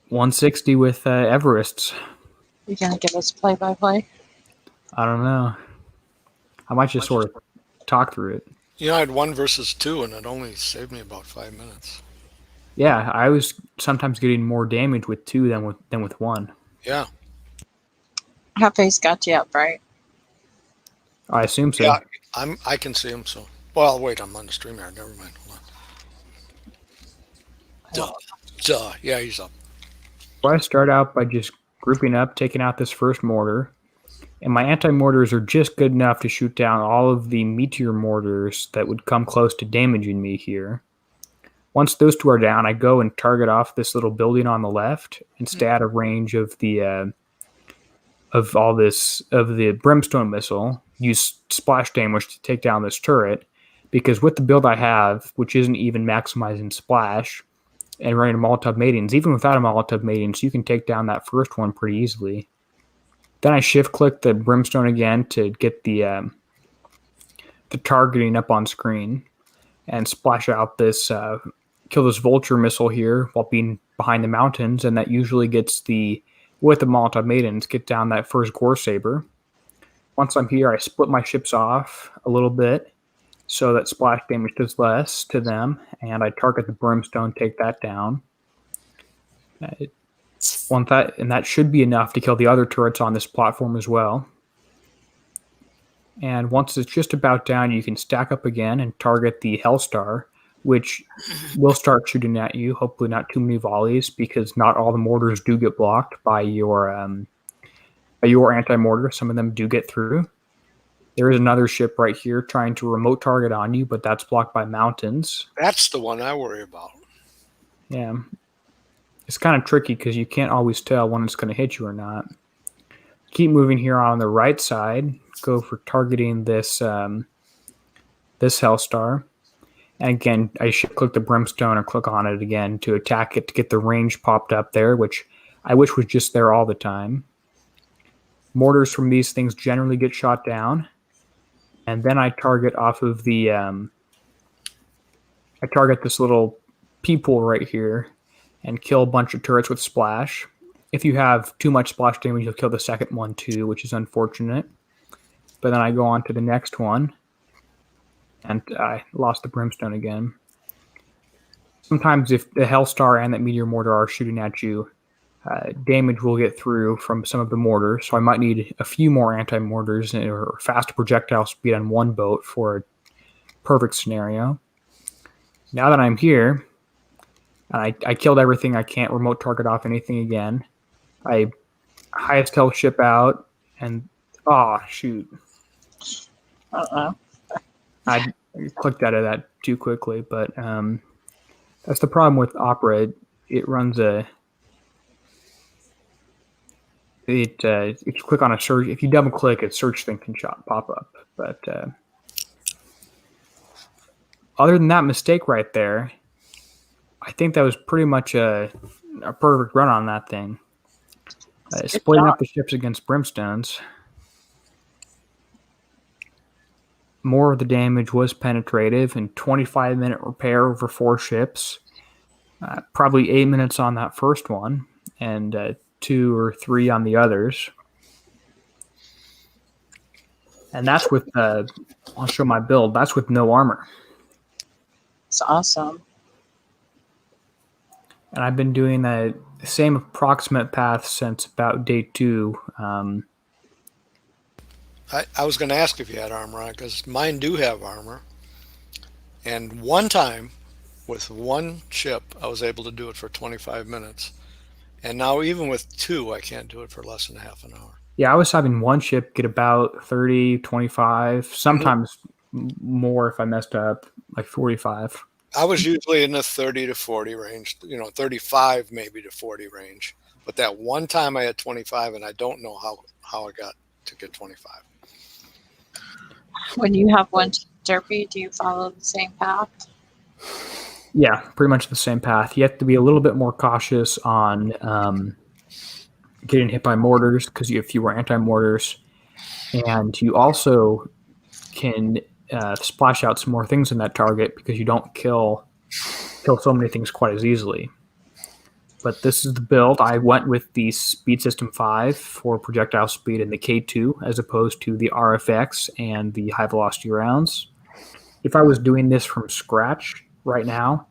160 with Everest. You gonna give us play-by-play? I don't know. I might just sort of talk through it. I had 1 versus 2, and it only saved me about 5 minutes. Yeah, I was sometimes getting more damage with 2 than with 1. Yeah. Hefe's got you up, right? I assume so. Yeah, I can see him. So, well, wait, I'm on the stream here. Never mind. Hold on. Duh. Yeah, he's up. So I start out by just grouping up, taking out this first mortar, and my anti-mortars are just good enough to shoot down all of the meteor mortars that would come close to damaging me here. Once those 2 are down, I go and target off this little building on the left and stay out of range of the brimstone missile. Use splash damage to take down this turret, because with the build I have, which isn't even maximizing splash, and running Molotov Maidens, even without a Molotov Maidens, you can take down that first one pretty easily. Then I shift-click the brimstone again to get the targeting up on screen, and splash out this, kill this vulture missile here while being behind the mountains, and that usually gets with the Molotov Maidens, get down that first Gore Saber. Once I'm here, I split my ships off a little bit so that splash damage does less to them, and I target the brimstone, take that down. That should be enough to kill the other turrets on this platform as well. And once it's just about down, you can stack up again and target the Hellstar, which will start shooting at you. Hopefully not too many volleys, because not all the mortars do get blocked by your anti-mortar. Some of them do get through. There is another ship right here trying to remote target on you, but that's blocked by mountains. That's the one I worry about. Yeah. It's kind of tricky because you can't always tell when it's going to hit you or not. Keep moving here on the right side. Go for targeting this Hellstar. And again, I should click the brimstone or click on it again to attack it to get the range popped up there, which I wish was just there all the time. Mortars from these things generally get shot down. And then I target off of I target this little peephole right here and kill a bunch of turrets with splash. If you have too much splash damage, you'll kill the second one too, which is unfortunate. But then I go on to the next one, and I lost the brimstone again. Sometimes if the Hellstar and that meteor mortar are shooting at you, damage will get through from some of the mortars, so I might need a few more anti-mortars or fast projectile speed on one boat for a perfect scenario. Now that I'm here, I killed everything. I can't remote target off anything again. I highest health ship out, and shoot. Uh-oh. I clicked out of that too quickly, but that's the problem with Opera. It runs if you click on a search, if you double click, a search thing can pop up. But other than that mistake right there, I think that was pretty much a perfect run on that thing. Splitting up the ships against brimstones. More of the damage was penetrative and 25-minute repair over 4 ships. Probably 8 minutes on that first one and 2 or 3 on the others. And that's with, I'll show my build, that's with no armor. It's awesome. And I've been doing the same approximate path since about day 2. I was going to ask if you had armor on, because mine do have armor. And one time, with one ship, I was able to do it for 25 minutes. And now even with 2, I can't do it for less than half an hour. Yeah, I was having one ship get about 30, 25, sometimes more if I messed up, like 45. I was usually in the 30 to 40 range, 35 maybe to 40 range. But that one time I had 25, and I don't know how I got to get 25. When you have one derpy, do you follow the same path? Yeah, pretty much the same path. You have to be a little bit more cautious on getting hit by mortars because you have fewer anti-mortars. And you also can splash out some more things in that target because you don't kill so many things quite as easily. But this is the build. I went with the Speed System 5 for projectile speed and the K2 as opposed to the RFX and the high velocity rounds. If I was doing this from scratch right now,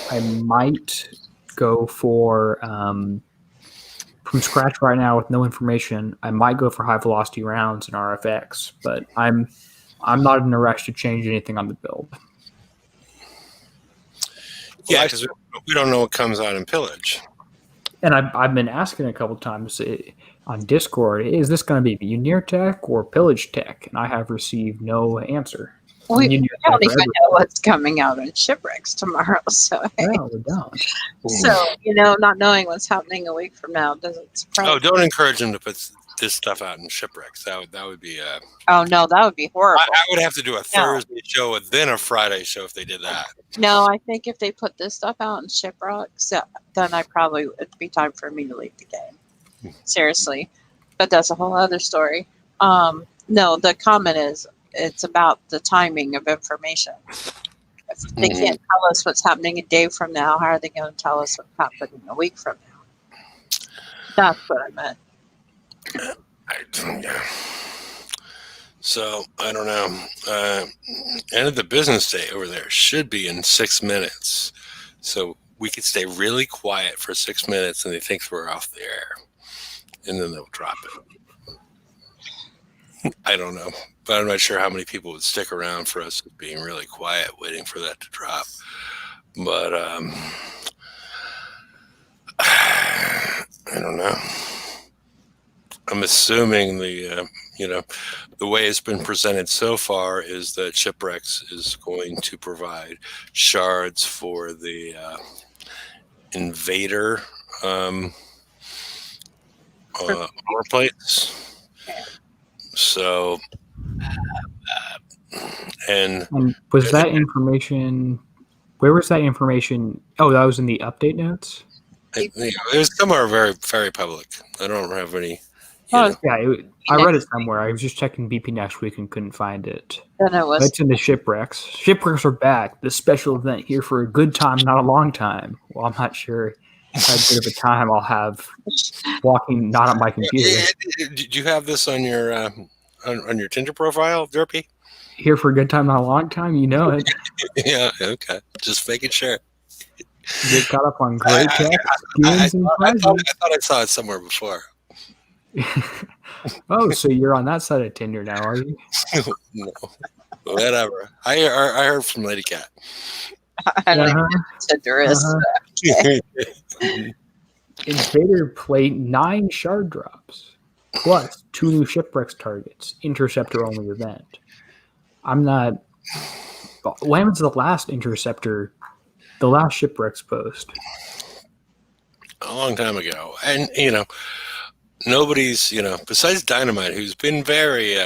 I might go for, from scratch right now with no information, I might go for high velocity rounds and RFX, but I'm not in a rush to change anything on the build. Yeah, because we don't know what comes out in pillage. And I've been asking a couple times on Discord, is this going to be Unir Tech or Pillage Tech? And I have received no answer. We don't even know what's coming out in Shipwrecks tomorrow. So, no, we don't. So, not knowing what's happening a week from now doesn't surprise me. Oh, don't encourage them to put this stuff out in Shipwrecks. That would be oh no, that would be horrible. I would have to do a Thursday show and then a Friday show if they did that. No, I think if they put this stuff out in Shipwrecks, then it'd be time for me to leave the game. Seriously. But that's a whole other story. No, the comment is it's about the timing of information. If they can't tell us what's happening a day from now, how are they going to tell us what's happening a week from now? That's what I meant. So I don't know. End of the business day over there should be in 6 minutes, so we could stay really quiet for 6 minutes, and they think we're off the air, and then they'll drop it. I don't know, but I'm not sure how many people would stick around for us being really quiet, waiting for that to drop. But I don't know. I'm assuming the way it's been presented so far is that Shipwrecks is going to provide shards for the invader armor plates. So, and was that information? Where was that information? Oh, that was in the update notes. It was somewhere very, very public. I don't have any. Yeah, I read it somewhere. I was just checking BP Next Week and couldn't find it. Then it was. It's in the Shipwrecks. Shipwrecks are back. This special event here for a good time, not a long time. Well, I'm not sure how good of a time I'll have walking not on my computer. Did you have this on your on your Tinder profile, Derpy? Here for a good time, not a long time. You know it. Yeah. Okay. Just making sure. Get caught up on great tech. I thought I saw it somewhere before. Oh, so you're on that side of Tinder now, are you? No, whatever. I heard from Lady Cat. I don't even know what Tinder is. Invader plate 9 shard drops, plus 2 new Shipwrecks targets. Interceptor only event. I'm not. When was the last Interceptor? The last Shipwrecks post? A long time ago, and nobody's, besides Dynamite, who's been very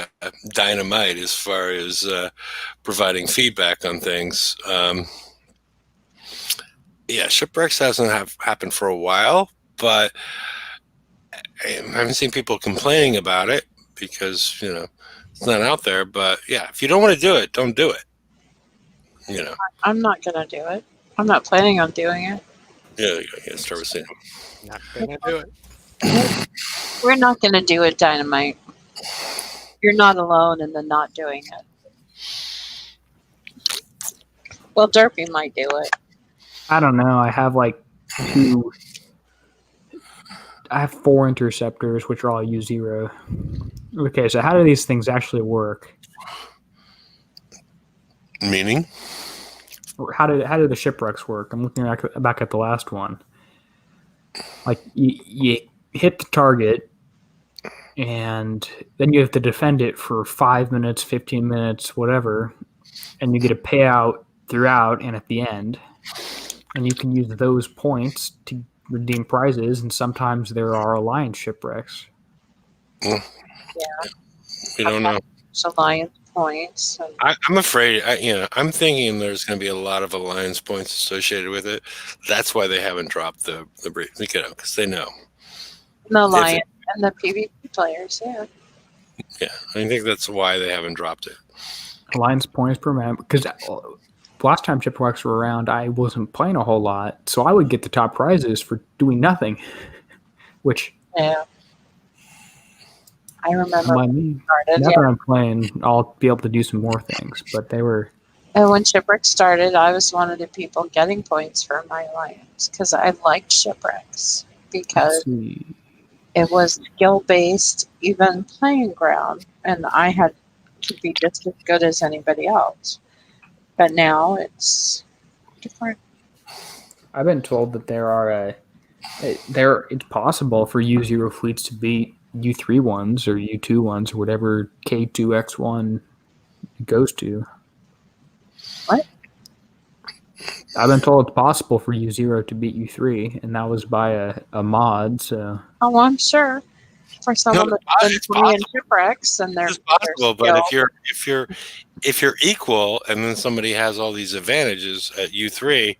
dynamite as far as providing feedback on things. Yeah, shipwrecks hasn't happened for a while, but I haven't seen people complaining about it because, it's not out there. But yeah, if you don't want to do it, don't do it. I'm not gonna do it. I'm not planning on doing it. Yeah, start with saying. Not gonna do it. We're not gonna do it, Dynamite. You're not alone in the not doing it. Well, Derpy might do it. I don't know. I have like two. I have 4 interceptors, which are all U0. Okay, so how do these things actually work? Meaning? How do the shipwrecks work? I'm looking back at the last one. Like you hit the target, and then you have to defend it for 5 minutes, 15 minutes, whatever, and you get a payout throughout and at the end, and you can use those points to redeem prizes, and sometimes there are alliance shipwrecks. Yeah. We don't know. Alliance points. I'm afraid. I'm thinking there's going to be a lot of alliance points associated with it. That's why they haven't dropped the brief, because they know. The alliance and the PvP players, yeah. Yeah, I think that's why they haven't dropped it. Alliance points per map, because last time shipwrecks were around, I wasn't playing a whole lot, so I would get the top prizes for doing nothing. Which, yeah, I remember. Now that I'm playing, I'll be able to do some more things. But they were. And when Shipwreck started, I was one of the people getting points for my alliance because I liked Shipwrecks because it was skill based, even playing ground, and I had to be just as good as anybody else. But now it's different. I've been told that it's possible for U0 fleets to beat U3 ones or U2 ones or whatever K2X1 goes to. What? I've been told it's possible for U0 to beat U3, and that was by a mod. So. Oh, I'm sure. For someone that's been playing shipwrecks, and they're possible. But if you're equal, and then somebody has all these advantages at U3,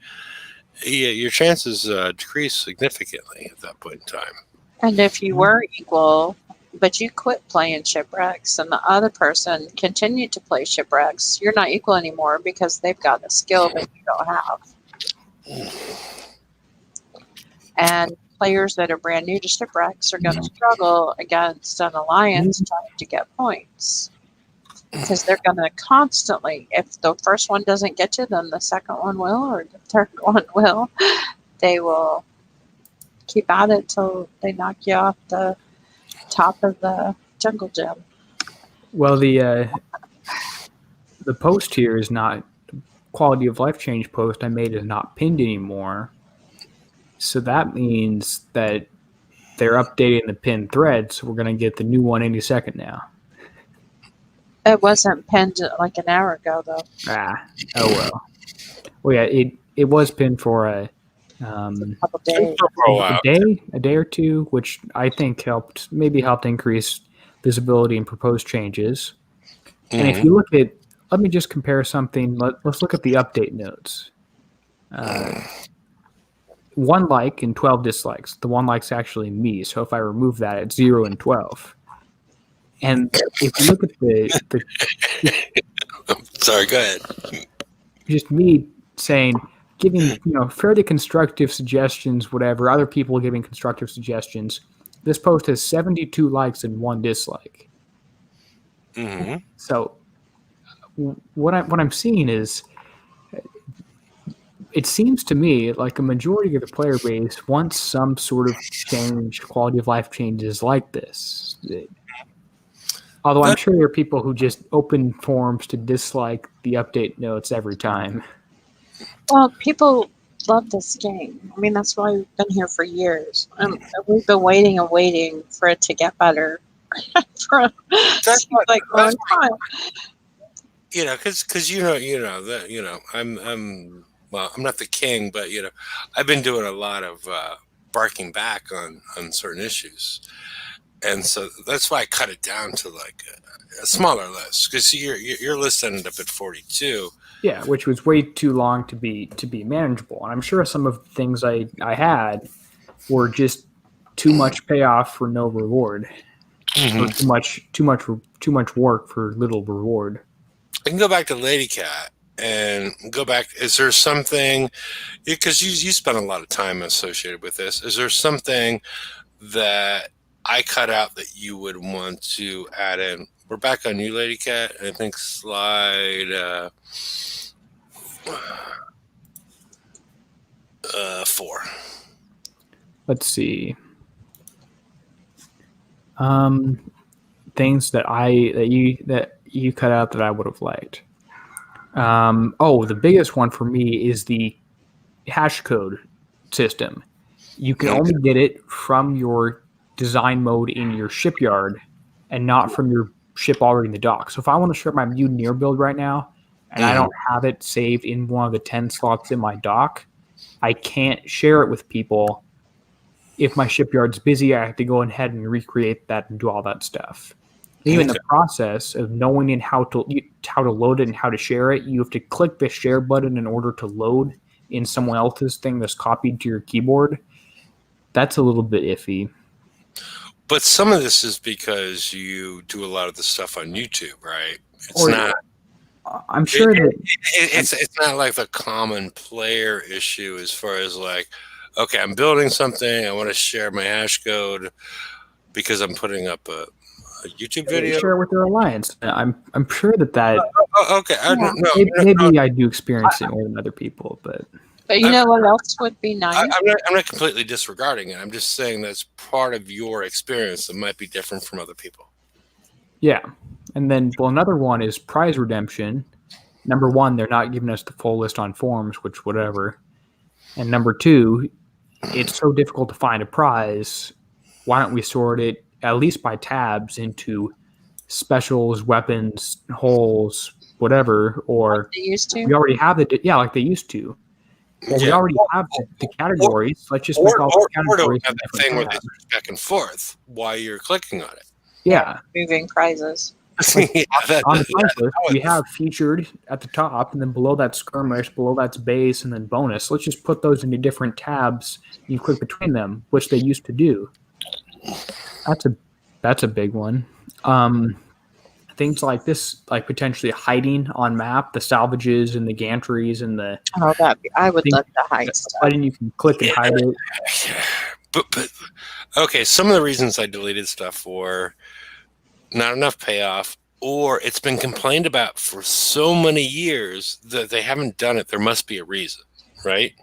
your chances decrease significantly at that point in time. And if you were equal, but you quit playing shipwrecks, and the other person continued to play shipwrecks, you're not equal anymore because they've got a skill that you don't have. And players that are brand new to shipwrecks are going to struggle against an alliance trying to get points because they're going to constantly, if the first one doesn't get you, then the second one will, or the third one will. They will keep at it till they knock you off the top of the jungle gym. Well, the post here is not quality of life change post I made is not pinned anymore. So that means that they're updating the pinned thread, so we're going to get the new one any second now. It wasn't pinned like an hour ago, though. Oh well. Well, yeah, it was pinned for a couple days. A day or two, which I think helped increase visibility and proposed changes. Mm-hmm. And if you look at, let me just compare something. Let's look at the update notes. 1 like and 12 dislikes. The 1 like's actually me, so if I remove that, it's 0 and 12. And if you look at the sorry, go ahead. Just me saying, giving fairly constructive suggestions, whatever. Other people giving constructive suggestions. This post has 72 likes and 1 dislike. Mm-hmm. So what I'm seeing is, it seems to me like a majority of the player base wants some sort of change, quality of life changes like this. Although I'm sure there are people who just open forums to dislike the update notes every time. Well, people love this game. I mean, that's why we've been here for years. We've been waiting and waiting for it to get better for a long time. Because I'm not the king, but I've been doing a lot of barking back on certain issues, And so that's why I cut it down to like a smaller list, because your list ended up at 42. Yeah, which was way too long to be manageable. And I'm sure some of the things I had were just too much payoff for no reward, or too much work for little reward. I can go back to Lady Cat and go back. Is there something, because you spent a lot of time associated with this, is there something that I cut out that you would want to add in? We're back on you, Lady Cat. I think slide 4. Let's see. Things that you cut out that I would have liked. The biggest one for me is the hash code system. You can only get it from your design mode in your shipyard and not from your ship already in the dock. So if I want to share my Mutineer build right now and I don't have it saved in one of the 10 slots in my dock, I can't share it with people. If my shipyard's busy, I have to go ahead and recreate that and do all that stuff. Even the process of knowing how to load it and how to share it, you have to click the share button in order to load in someone else's thing that's copied to your keyboard. That's a little bit iffy. But some of this is because you do a lot of the stuff on YouTube, right? I'm sure that it's not like the common player issue as far as like, okay, I'm building something, I want to share my hash code because I'm putting up a YouTube video. Share with their alliance. I'm sure that. Okay, Maybe I do experience it more than other people, but you know what else would be nice? I'm not completely disregarding it. I'm just saying that's part of your experience that might be different from other people. Yeah, and then another one is prize redemption. Number one, they're not giving us the full list on forums, which whatever. And number two, it's so difficult to find a prize. Why don't we sort it at least by tabs into specials, weapons, holes, whatever, or like they used to? we already have it. Yeah, like they used to. Well, we already have the categories. Let's just make all the categories. Or have that thing where they switch back and forth while you're clicking on it. Yeah. Moving prizes. On the prize list, we have featured at the top, and then below that skirmish, below that's base, and then bonus. Let's just put those into different tabs. You click between them, which they used to do. That's a big one. Things like this, like potentially hiding on map, the salvages and the gantries and the. Oh, I would love to hide stuff. Hiding, you can click and hide it. But okay, some of the reasons I deleted stuff were not enough payoff, or it's been complained about for so many years that they haven't done it. There must be a reason, right?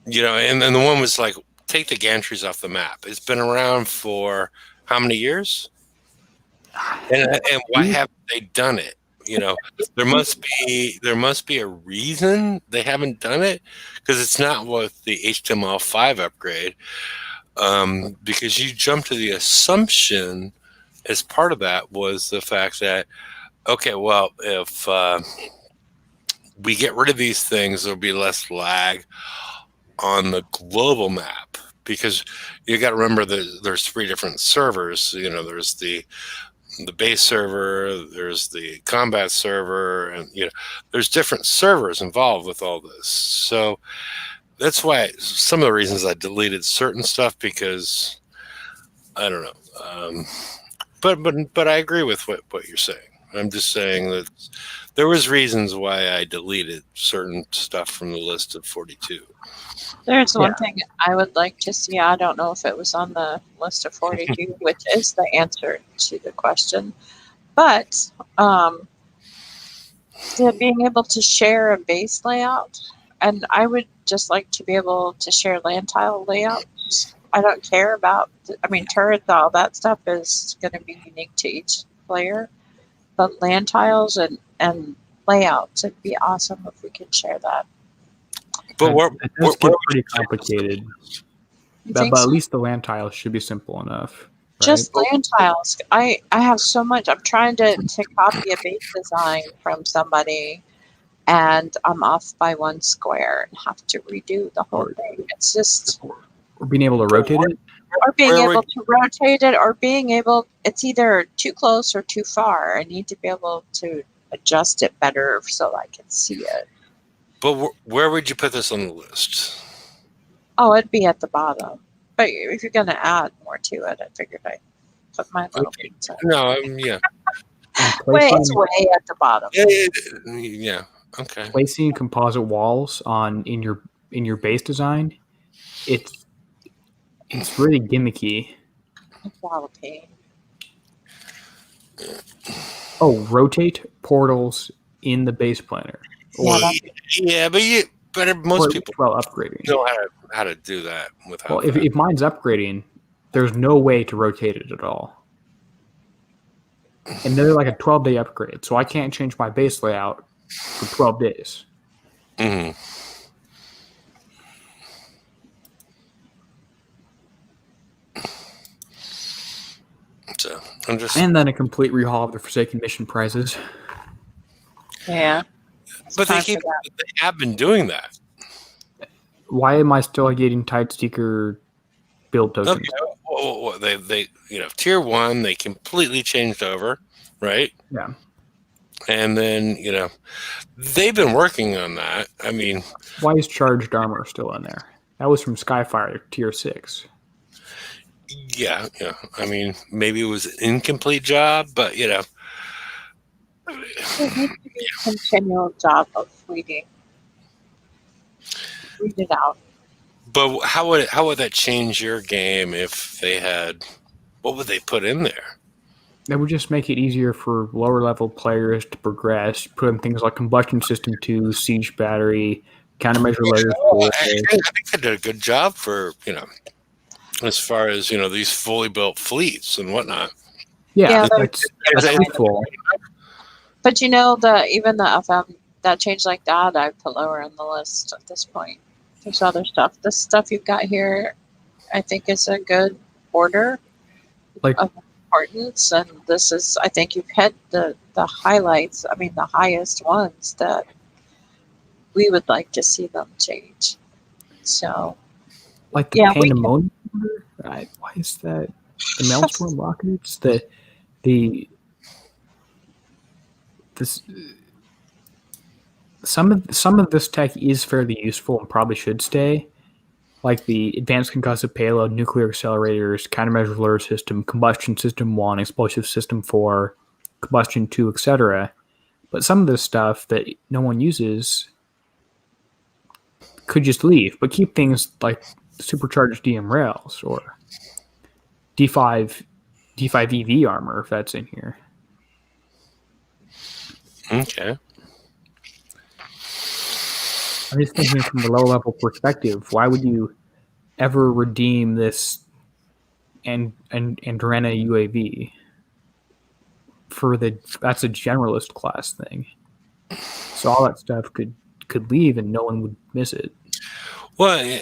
And then the one was like, take the gantries off the map. It's been around for how many years? And why haven't they done it? There must be a reason they haven't done it, because it's not with the HTML5 upgrade. Because you jump to the assumption as part of that was the fact that, okay, well, if we get rid of these things, there'll be less lag on the global map, because you got to remember that there's 3 different servers. There's the base server, there's the combat server, and there's different servers involved with all this. So that's why some of the reasons I deleted certain stuff, because I don't know. But I agree with what you're saying. I'm just saying that there was reasons why I deleted certain stuff from the list of 42. There's one thing I would like to see. I don't know if it was on the list of 42, which is the answer to the question. But being able to share a base layout, and I would just like to be able to share land tile layouts. I don't care about, turrets, all that stuff is going to be unique to each player. But land tiles and layouts, it'd be awesome if we could share that. But it does get pretty complicated. But So? at least the land tiles should be simple enough. Right? Just land tiles. I have so much. I'm trying to copy a base design from somebody, and I'm off by 1 square and have to redo the whole thing. It's just... Or being able to rotate it? or being where able would to rotate it, or being able, it's either too close or too far. I need to be able to adjust it better so I can see it. but where would you put this on the list? Oh, it'd be at the bottom. But if you're going to add more to it, I figured I'd put my little Okay. piece in. No, yeah. And Way, it's placing, way at the bottom. Yeah. Okay. placing composite walls in your base design, it's really gimmicky. It's a lot of pain. Oh, rotate portals in the base planner. Yeah, Or, Yeah, but or most at least people while upgrading. know how to do that without Well, that. if mine's upgrading, there's no way to rotate it at all. And they're like a 12-day upgrade, so I can't change my base layout for 12 days. Hmm. So I'm just. And then a complete rehaul of the Forsaken mission prizes. Yeah. But they time for that. have been doing that. Why am I still getting Tideseeker build tokens? Okay. Well, they tier 1 they completely changed over, right? Yeah. And then they've been working on that. I mean, Why is charged armor still in there? That was from Skyfire tier 6. yeah. I mean, maybe it was an incomplete job, but It needs to be a continual job of reading. Read it out. But how would that change your game if they had? What would they put in there? That would just make it easier for lower level players to progress. Put in things like Combustion System 2, Siege Battery, Countermeasure Layer 4. I think they did a good job for as far as these fully built fleets and whatnot. Yeah, That's useful. But even the FM that change like that, I put lower on the list at this point. There's other stuff. The stuff you've got here, I think, is a good order Like of importance, and this is, I think you've hit the highlights. I mean, the highest ones that we would like to see them change. So, the yeah, we can- Pandemonium order. Why is that? The Maelstrom rockets. Some of this tech is fairly useful and probably should stay, like the advanced concussive payload, nuclear accelerators, countermeasure layer system, combustion system 1, explosive system 4, combustion 2, etc. But some of this stuff that no one uses could just leave, but keep things like supercharged DM rails or D5 EV armor if that's in here. Okay. I'm just thinking from a low level perspective, why would you ever redeem this Andrena UAV that's a generalist class thing. So all that stuff could leave and no one would miss it. Well,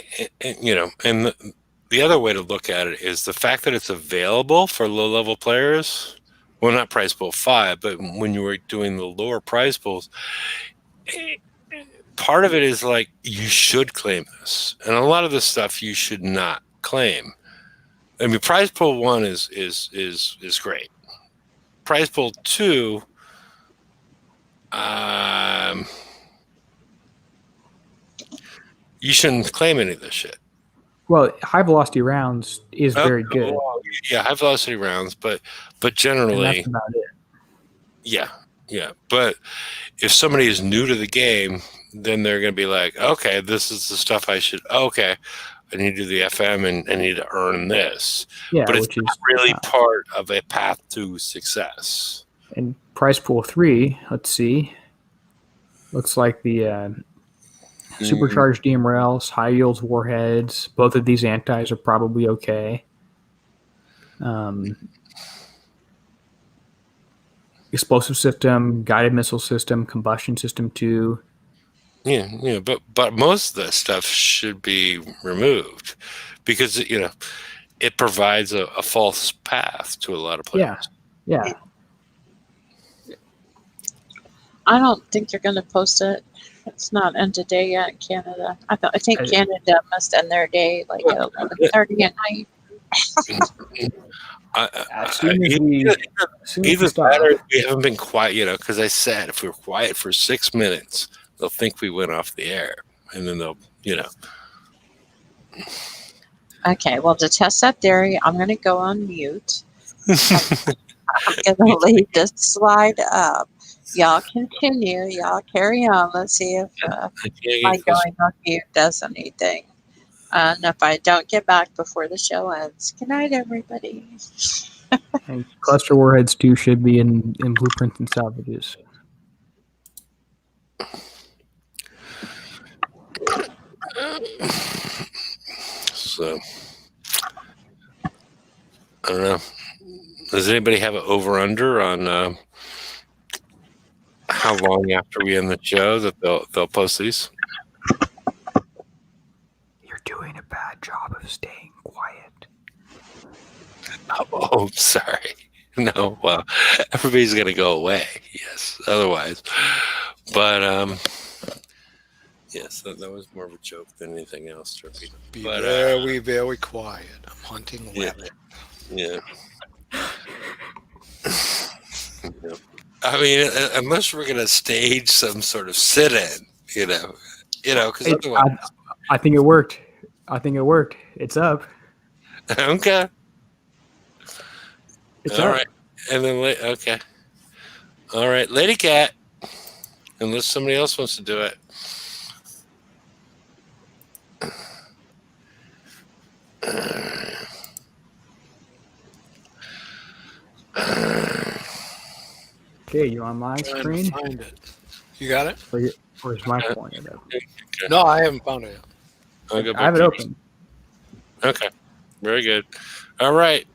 and the other way to look at it is the fact that it's available for low level players. Well, not prize pool 5, but when you were doing the lower prize pools, part of it is like you should claim this, and a lot of this stuff you should not claim. I mean, prize pool 1 is great. Prize pool 2, you shouldn't claim any of this shit. Well, high velocity rounds is very good. Well, yeah, high velocity rounds, but And generally, that's about it. yeah. But if somebody is new to the game, then they're going to be like, okay, this is the stuff I should. Okay, I need to do the FM and I need to earn this. Yeah, But it's which is not really part of a path to success. and prize pool 3. Let's see. Looks like the supercharged DM rails, high yields warheads. Both of these antis are probably okay. Explosive system, guided missile system, combustion system 2. Yeah, but most of that stuff should be removed because it provides a false path to a lot of players. Yeah. I don't think they're going to post it. It's not end of day yet in Canada. I think Canada must end their day like at 11:30 at night. As soon as we Either stop, that or we haven't been quiet, because I said if we're quiet for 6 minutes, they'll think we went off the air. And then they'll, Okay, well, to test that theory, I'm going to go on mute. I'm going to leave this slide up. Y'all continue. Y'all carry on. Let's see if my going on mute does anything. And if I don't get back before the show ends, good night, everybody. and cluster warheads too should be in blueprints and salvages. So, I don't know. Does anybody have an over/under on how long after we end the show that they'll post these? You're doing a bad job of staying quiet. Oh, sorry. No, well, everybody's gonna go away. Yes, otherwise, but yes, that was more of a joke than anything else, Turkey. Be But, very, very quiet. I'm hunting rabbit. Yeah. I mean, unless we're gonna stage some sort of sit-in, because otherwise, I think it worked. It's up. okay, It's all up. right, and then okay, all right, Lady Cat, unless somebody else wants to do it. Okay, you on my Trying to screen? find it. You got it? Where's my pointer? No, I haven't found it yet. I'll go back I have it to open. Okay, very good. All right,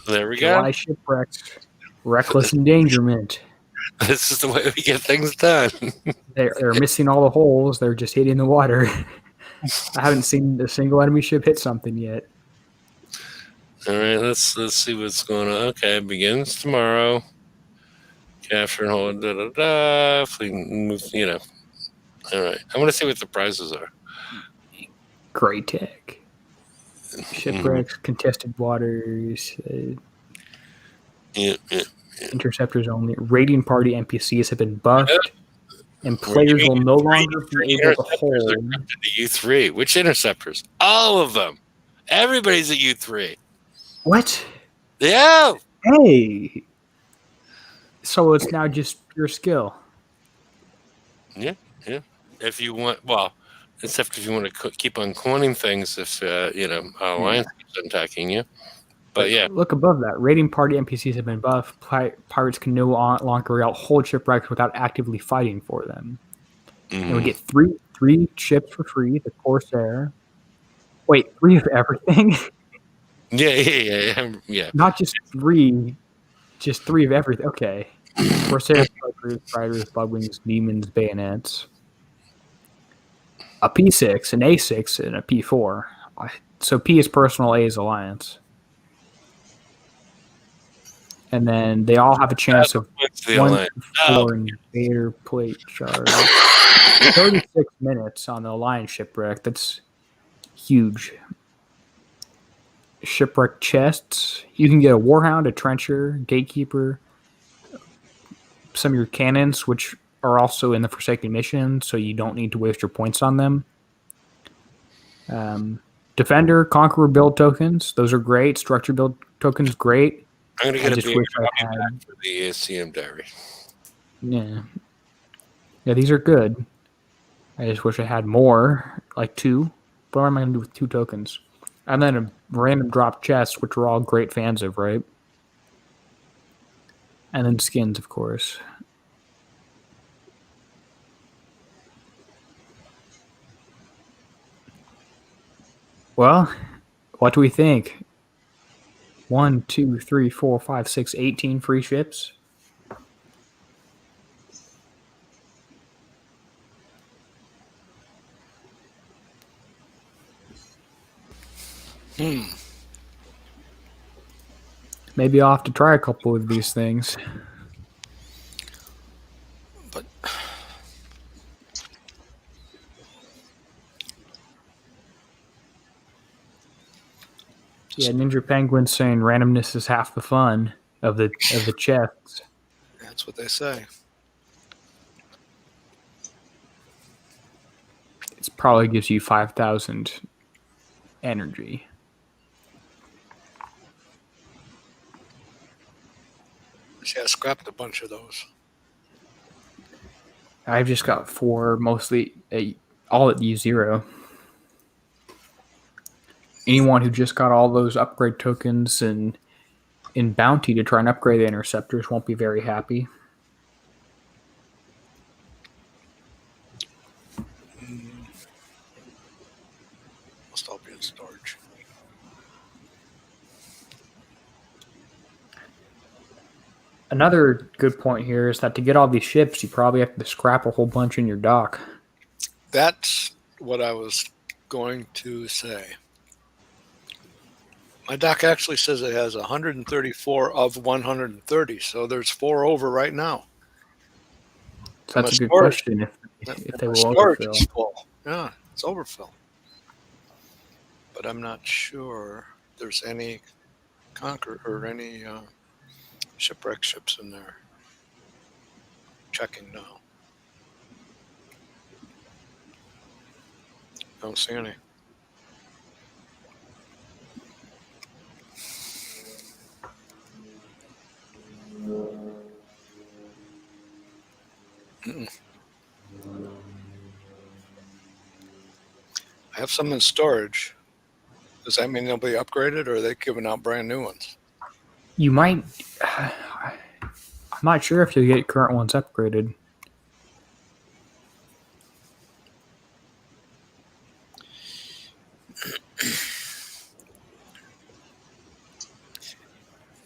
there we go. July shipwrecks, reckless endangerment. This is the way we get things done. They're missing all the holes. They're just hitting the water. I haven't seen a single enemy ship hit something yet. All right, let's see what's going on. Okay, begins tomorrow. Capture and hold. Da da da. Fleet move. All right, I want to see what the prizes are. Great tech. Shipwrecks, contested waters, Yeah. interceptors only. Raiding party NPCs have been buffed, and players will no longer be able to hold. The U3. Which interceptors? All of them. Everybody's at U3. What? Yeah. Hey. So it's now just pure skill. Yeah. If you want, except if you want to keep on cloning things, if Alliance keeps attacking you. But yeah, Look above that. Raiding party NPCs have been buffed. Pirates can no longer hold shipwrecks without actively fighting for them. And we get three ships for free. The Corsair. Wait, 3 of everything? Yeah. Not just 3, just 3 of everything. Okay. Corsair, Riders, Bloodwings, Demons, Bayonets. A P6, an A6, and a P4. So P is personal, A is alliance. And then they all have a chance of 1 to 4 invader plate charge. 36 minutes on the alliance shipwreck. That's huge. Shipwreck chests. You can get a Warhound, a Trencher, Gatekeeper, some of your cannons, which are also in the Forsaken mission, so you don't need to waste your points on them. Defender, Conqueror build tokens. Those are great. Structure build tokens, great. I'm going to get a wish I had for the ACM diary. Yeah, these are good. I just wish I had more, like 2. But what am I going to do with 2 tokens? And then a random drop chest, which we're all great fans of, right? And then skins, of course. Well, what do we think? 1, 2, 3, 4, 5, 6, 18 free ships. Maybe I'll have to try a couple of these things. But Yeah, Ninja Penguin's saying randomness is half the fun of the chests. That's what they say. It probably gives you 5,000 energy. See, I scrapped a bunch of those. I've just got 4, mostly all at U0. Anyone who just got all those upgrade tokens and in bounty to try and upgrade the interceptors won't be very happy. Must all be in storage. Another good point here is that to get all these ships, you probably have to scrap a whole bunch in your dock. That's what I was going to say. My doc actually says it has 134 of 130, so there's 4 over right now. So that's My a good storage- question if they My will storage overfill. is full. Yeah, it's overfill. But I'm not sure there's any Conquer or any shipwreck ships in there. Checking now. Don't see any. I have some in storage. Does that mean they'll be upgraded, or are they giving out brand new ones? You might. I'm not sure if you'll get current ones upgraded.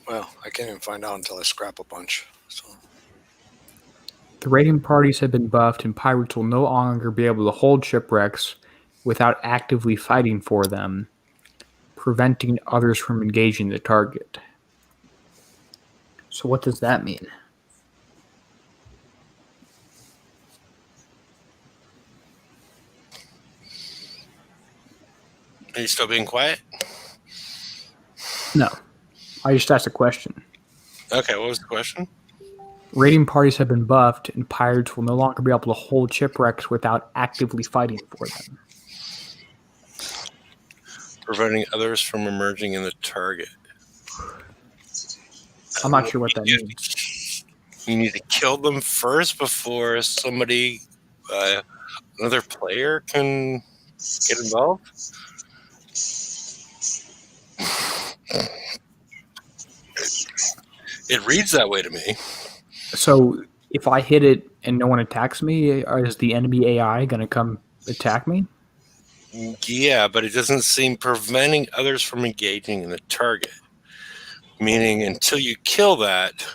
Well, I can't even find out until I scrap a bunch. So The raiding parties have been buffed, and pirates will no longer be able to hold shipwrecks without actively fighting for them, preventing others from engaging the target. So what does that mean? Are you still being quiet? No. I just asked a question. Okay, what was the question? Raiding parties have been buffed, and pirates will no longer be able to hold shipwrecks without actively fighting for them. Preventing others from emerging in the target. I'm not sure what that means. You need to kill them first before somebody, another player, can get involved. It reads that way to me. So if I hit it and no one attacks me, is the enemy AI going to come attack me? Yeah, but it doesn't seem preventing others from engaging in the target. Meaning, until you kill that,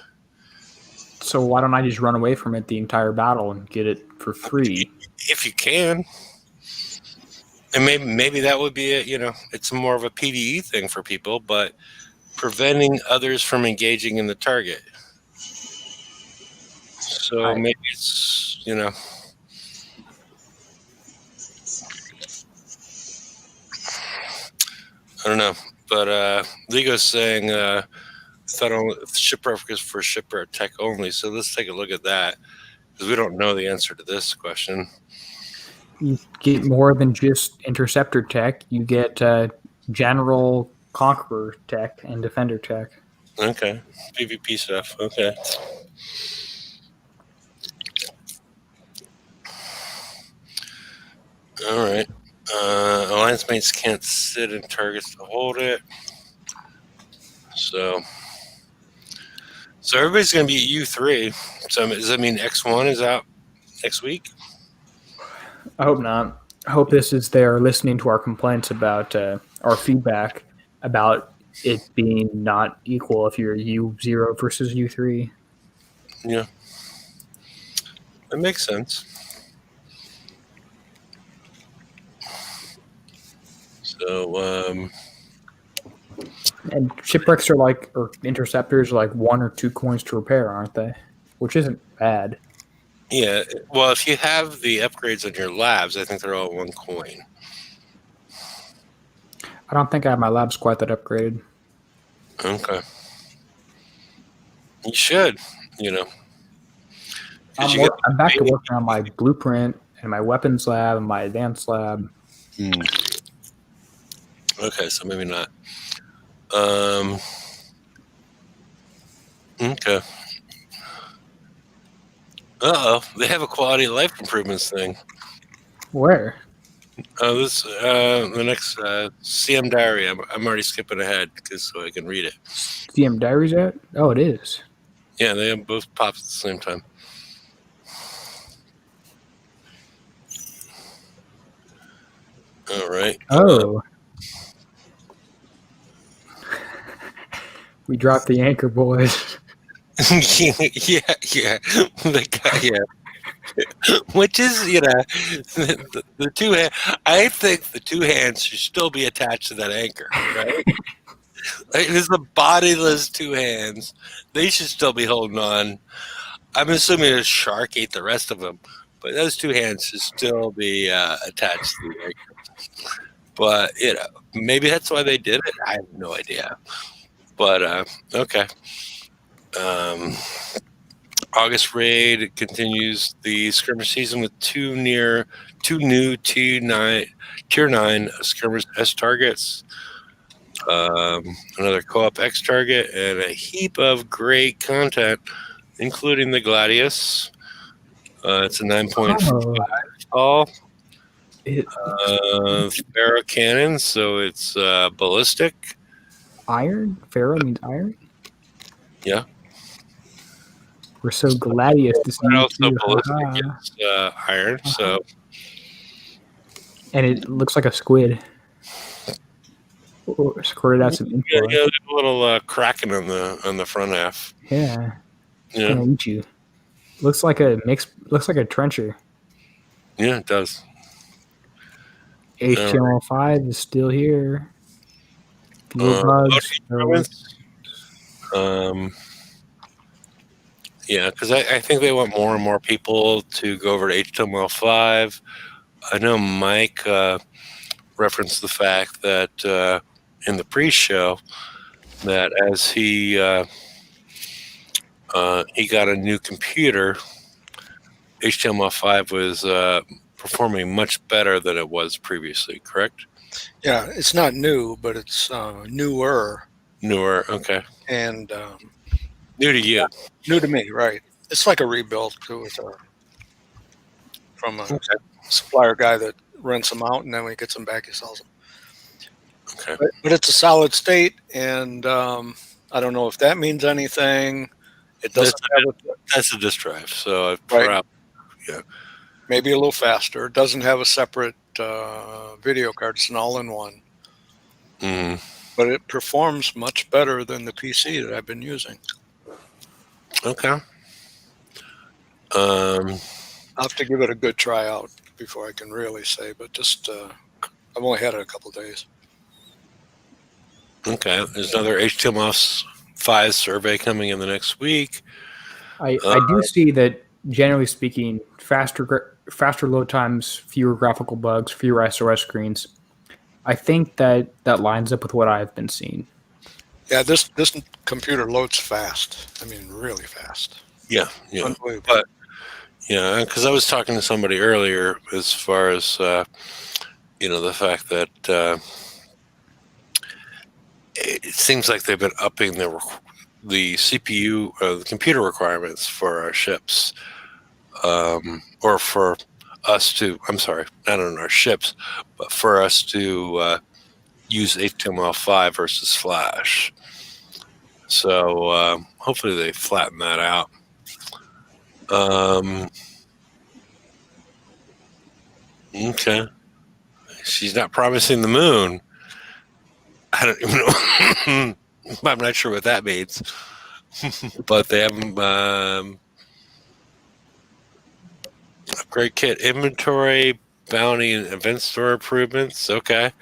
So why don't I just run away from it the entire battle and get it for free? if you can, and maybe that would be it's more of a PvE thing for people, but preventing others from engaging in the target. So maybe it's I don't know, but Ligo's saying shipwreck is for shipwreck tech only. So let's take a look at that, because we don't know the answer to this question. You get more than just interceptor tech. You get general conqueror tech and defender tech. Okay, PvP stuff. Okay. All right. Alliance mates can't sit in targets to hold it. So everybody's going to be at U3. So does that mean X1 is out next week? I hope not. I hope this is they're listening to our complaints about our feedback about it being not equal if you're U0 versus U3. Yeah. That makes sense. So, and shipwrecks are or interceptors are 1 or 2 coins to repair, aren't they? Which isn't bad. Yeah. Well, if you have the upgrades on your labs, I think they're all 1 coin. I don't think I have my labs quite that upgraded. Okay. You should, you know. 'Cause you I'm back to working on my blueprint and my weapons lab and my advanced lab. Okay, so maybe not. Okay. They have a quality of life improvements thing. Where? This the next CM Diary. I'm already skipping ahead so I can read it. CM Diaries at? Oh, it is. Yeah, they have both popped at the same time. All right. Oh. We dropped the anchor, boys. yeah. The guy, yeah. Which is, the two hand. I think the two hands should still be attached to that anchor, right? Like, there's the bodiless two hands. They should still be holding on. I'm assuming a shark ate the rest of them, but those two hands should still be attached to the anchor. But, maybe that's why they did it. I have no idea. But, okay. August raid continues the skirmish season with two new Tier 9 skirmish S targets, another co-op X target, and a heap of great content, including the Gladius. It's a 9.5 tall Pharaoh cannon, so it's ballistic. Iron? Pharaoh means iron? Yeah. We're so gladius to see And you also too. ballistic is iron, so. And it looks like a squid. Or squirted out some info. Yeah, there's a little cracking on the front half. Yeah. It's Yeah. gonna eat you. Looks like a trencher. Yeah, it does. HTML5 is still here. Fewer bugs. Yeah, because I think they want more and more people to go over to HTML5. I know Mike referenced the fact that in the pre-show that as he got a new computer, HTML5 was performing much better than it was previously, correct? Yeah, it's not new, but it's newer. Newer, okay. And new to you. New to me, right. It's like a rebuild too. It's from a supplier guy that rents them out, and then when he gets them back, he sells them. Okay. But it's a solid state, and I don't know if that means anything. It doesn't that's a disk drive, so right. Maybe a little faster. It doesn't have a separate video card. It's an all-in-one. But it performs much better than the PC that I've been using. Okay. I'll have to give it a good try out before I can really say, but just I've only had it a couple days. Okay. There's another HTML5 survey coming in the next week. I do see that, generally speaking, faster load times, fewer graphical bugs, fewer SOS screens. I think that lines up with what I've been seeing. Yeah, this computer loads fast. I mean, really fast. Yeah. Unbelievable. But because I was talking to somebody earlier as far as the fact that it seems like they've been upping the CPU, the computer requirements for our ships, or for us to. I'm sorry, not on our ships, but for us to use HTML5 versus Flash. So hopefully they flatten that out. Okay. She's not promising the moon. I don't even know. I'm not sure what that means. But they have upgrade kit inventory, bounty and event store improvements. Okay.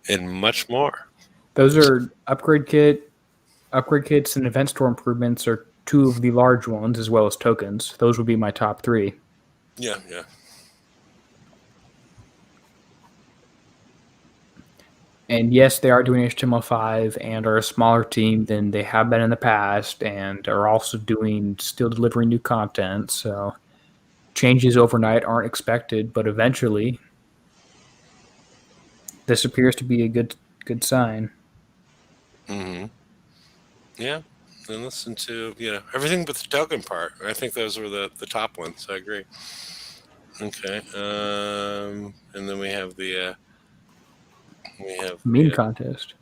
And much more. Those are upgrade kits and event store improvements are two of the large ones, as well as tokens. Those would be my top three. Yeah. And yes, they are doing HTML5 and are a smaller team than they have been in the past, and are also still delivering new content. So changes overnight aren't expected, but eventually, this appears to be a good sign. Mm-hmm. Yeah. And listen to everything but the token part. I think those were the top ones. I agree. Okay. And then we have the Meme contest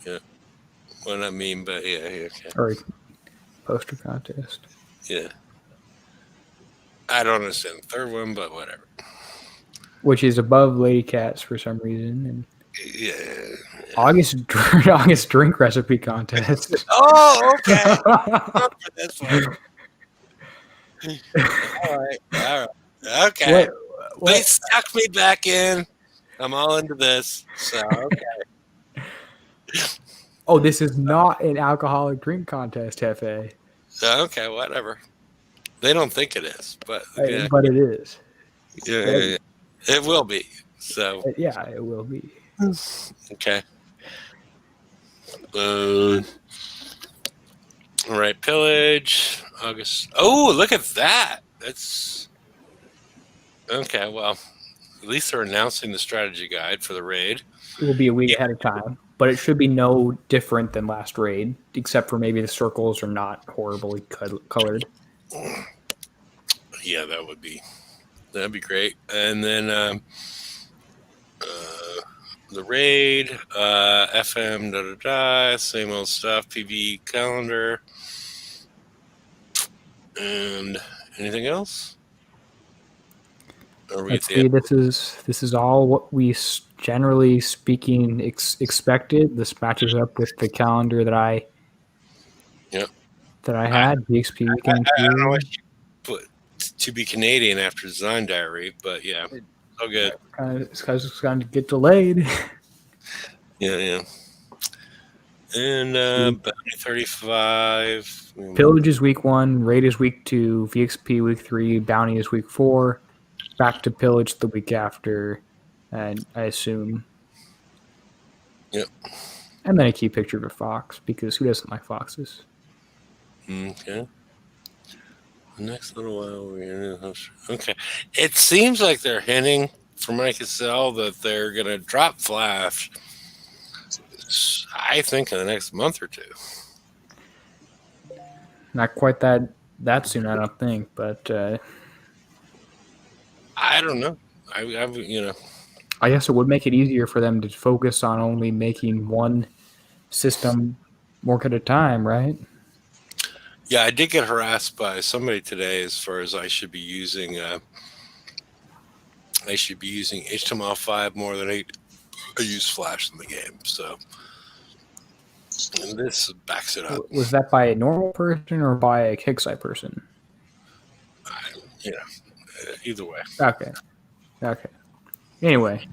yeah. Well, not meme, but yeah. Okay. or poster contest. Yeah. I don't understand the third one, but whatever. Which is above Lady Cats for some reason. And Yeah. August drink recipe contest. Oh, okay. That's fine. All right. Okay. What? Please suck me back in. I'm all into this. So okay. Oh, this is not an alcoholic drink contest, Hefe. Okay, whatever. They don't think it is, but yeah, But it is. yeah. It will be. So Yeah, it will be. okay. All right, pillage August. Oh, look at that! That's okay. Well, at least they're announcing the strategy guide for the raid. It will be a week ahead of time, but it should be no different than last raid, except for maybe the circles are not horribly colored. Yeah, that'd be great. And then the raid, FM, same old stuff. PV calendar, and anything else? Let's see. This is all what we generally speaking expected. This matches up with the calendar that I had. VXP weekend. I don't know what you put to be Canadian after Design Diary, but yeah, all good. It's because it's going to get delayed. Yeah. And Bounty 35. Pillage is week 1. Raid is week 2. VXP week 3. Bounty is week 4. Back to Pillage the week after, and I assume. Yep. And then a key picture of a fox, because who doesn't like foxes? Okay. The next little while we're gonna. Okay. It seems like they're hinting, from what I can tell, that they're gonna drop Flash. I think in the next month or two. Not quite that soon, I don't think, but I don't know. I guess it would make it easier for them to focus on only making one system work at a time, right? Yeah, I did get harassed by somebody today as far as I should be using HTML5 more than I use Flash in the game. So, and this backs it up. Was that by a normal person or by a Kicksite person? Either way. Okay. Anyway,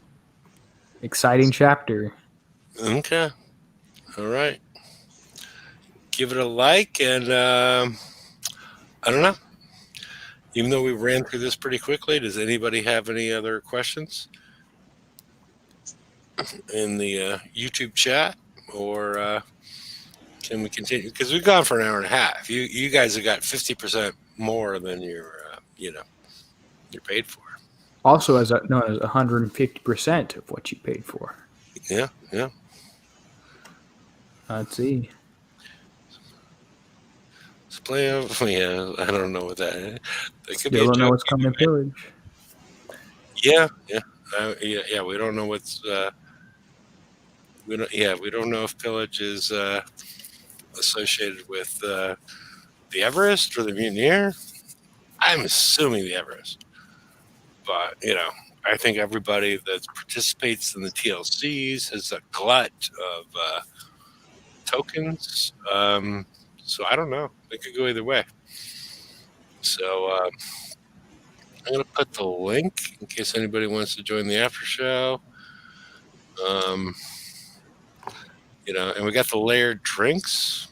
exciting chapter. Okay. All right. Give it a like, and I don't know. Even though we ran through this pretty quickly, does anybody have any other questions in the YouTube chat, or can we continue? Because we've gone for an hour and a half. You guys have got 50% more than you're paid for. Also, as known as 150% of what you paid for. Yeah. Let's see. Yeah, I don't know what that is. Still don't know what's coming to Pillage. Yeah. We don't know what's. We don't know if Pillage is associated with the Everest or the Mutineer. I'm assuming the Everest, but I think everybody that participates in the TLCs has a glut of tokens. So I don't know. It could go either way. So I'm going to put the link in case anybody wants to join the after show. And we got the layered drinks.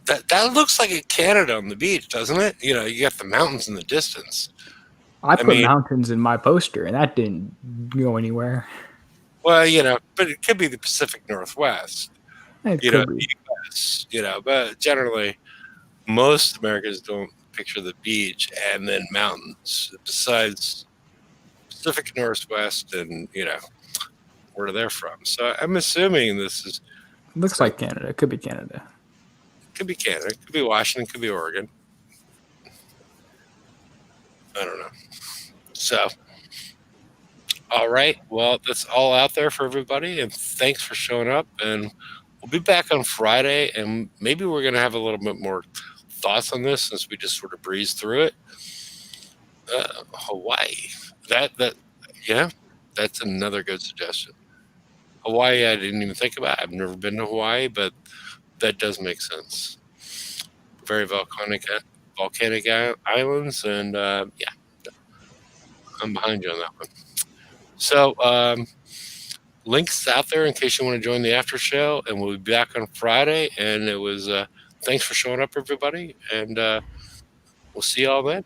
That looks like a Canada on the beach, doesn't it? You got the mountains in the distance. I put mean, mountains in my poster, and that didn't go anywhere. well, but it could be the Pacific Northwest, It the could be. U.S., but generally most Americans don't picture the beach and then mountains besides Pacific Northwest and, where they're from. So I'm assuming this is, Looks like Canada. It could be Canada. could be Canada, could be Washington, could be Oregon. I don't know. So, all right. Well, that's all out there for everybody. And thanks for showing up. And we'll be back on Friday. And maybe we're going to have a little bit more thoughts on this since we just sort of breezed through it. Hawaii. Yeah, that's another good suggestion. Hawaii, I didn't even think about. I've never been to Hawaii, but that does make sense. Very volcanic islands. And yeah, I'm behind you on that one. So, links out there in case you want to join the after show, and we'll be back on Friday. And it was thanks for showing up, everybody, and we'll see you all then.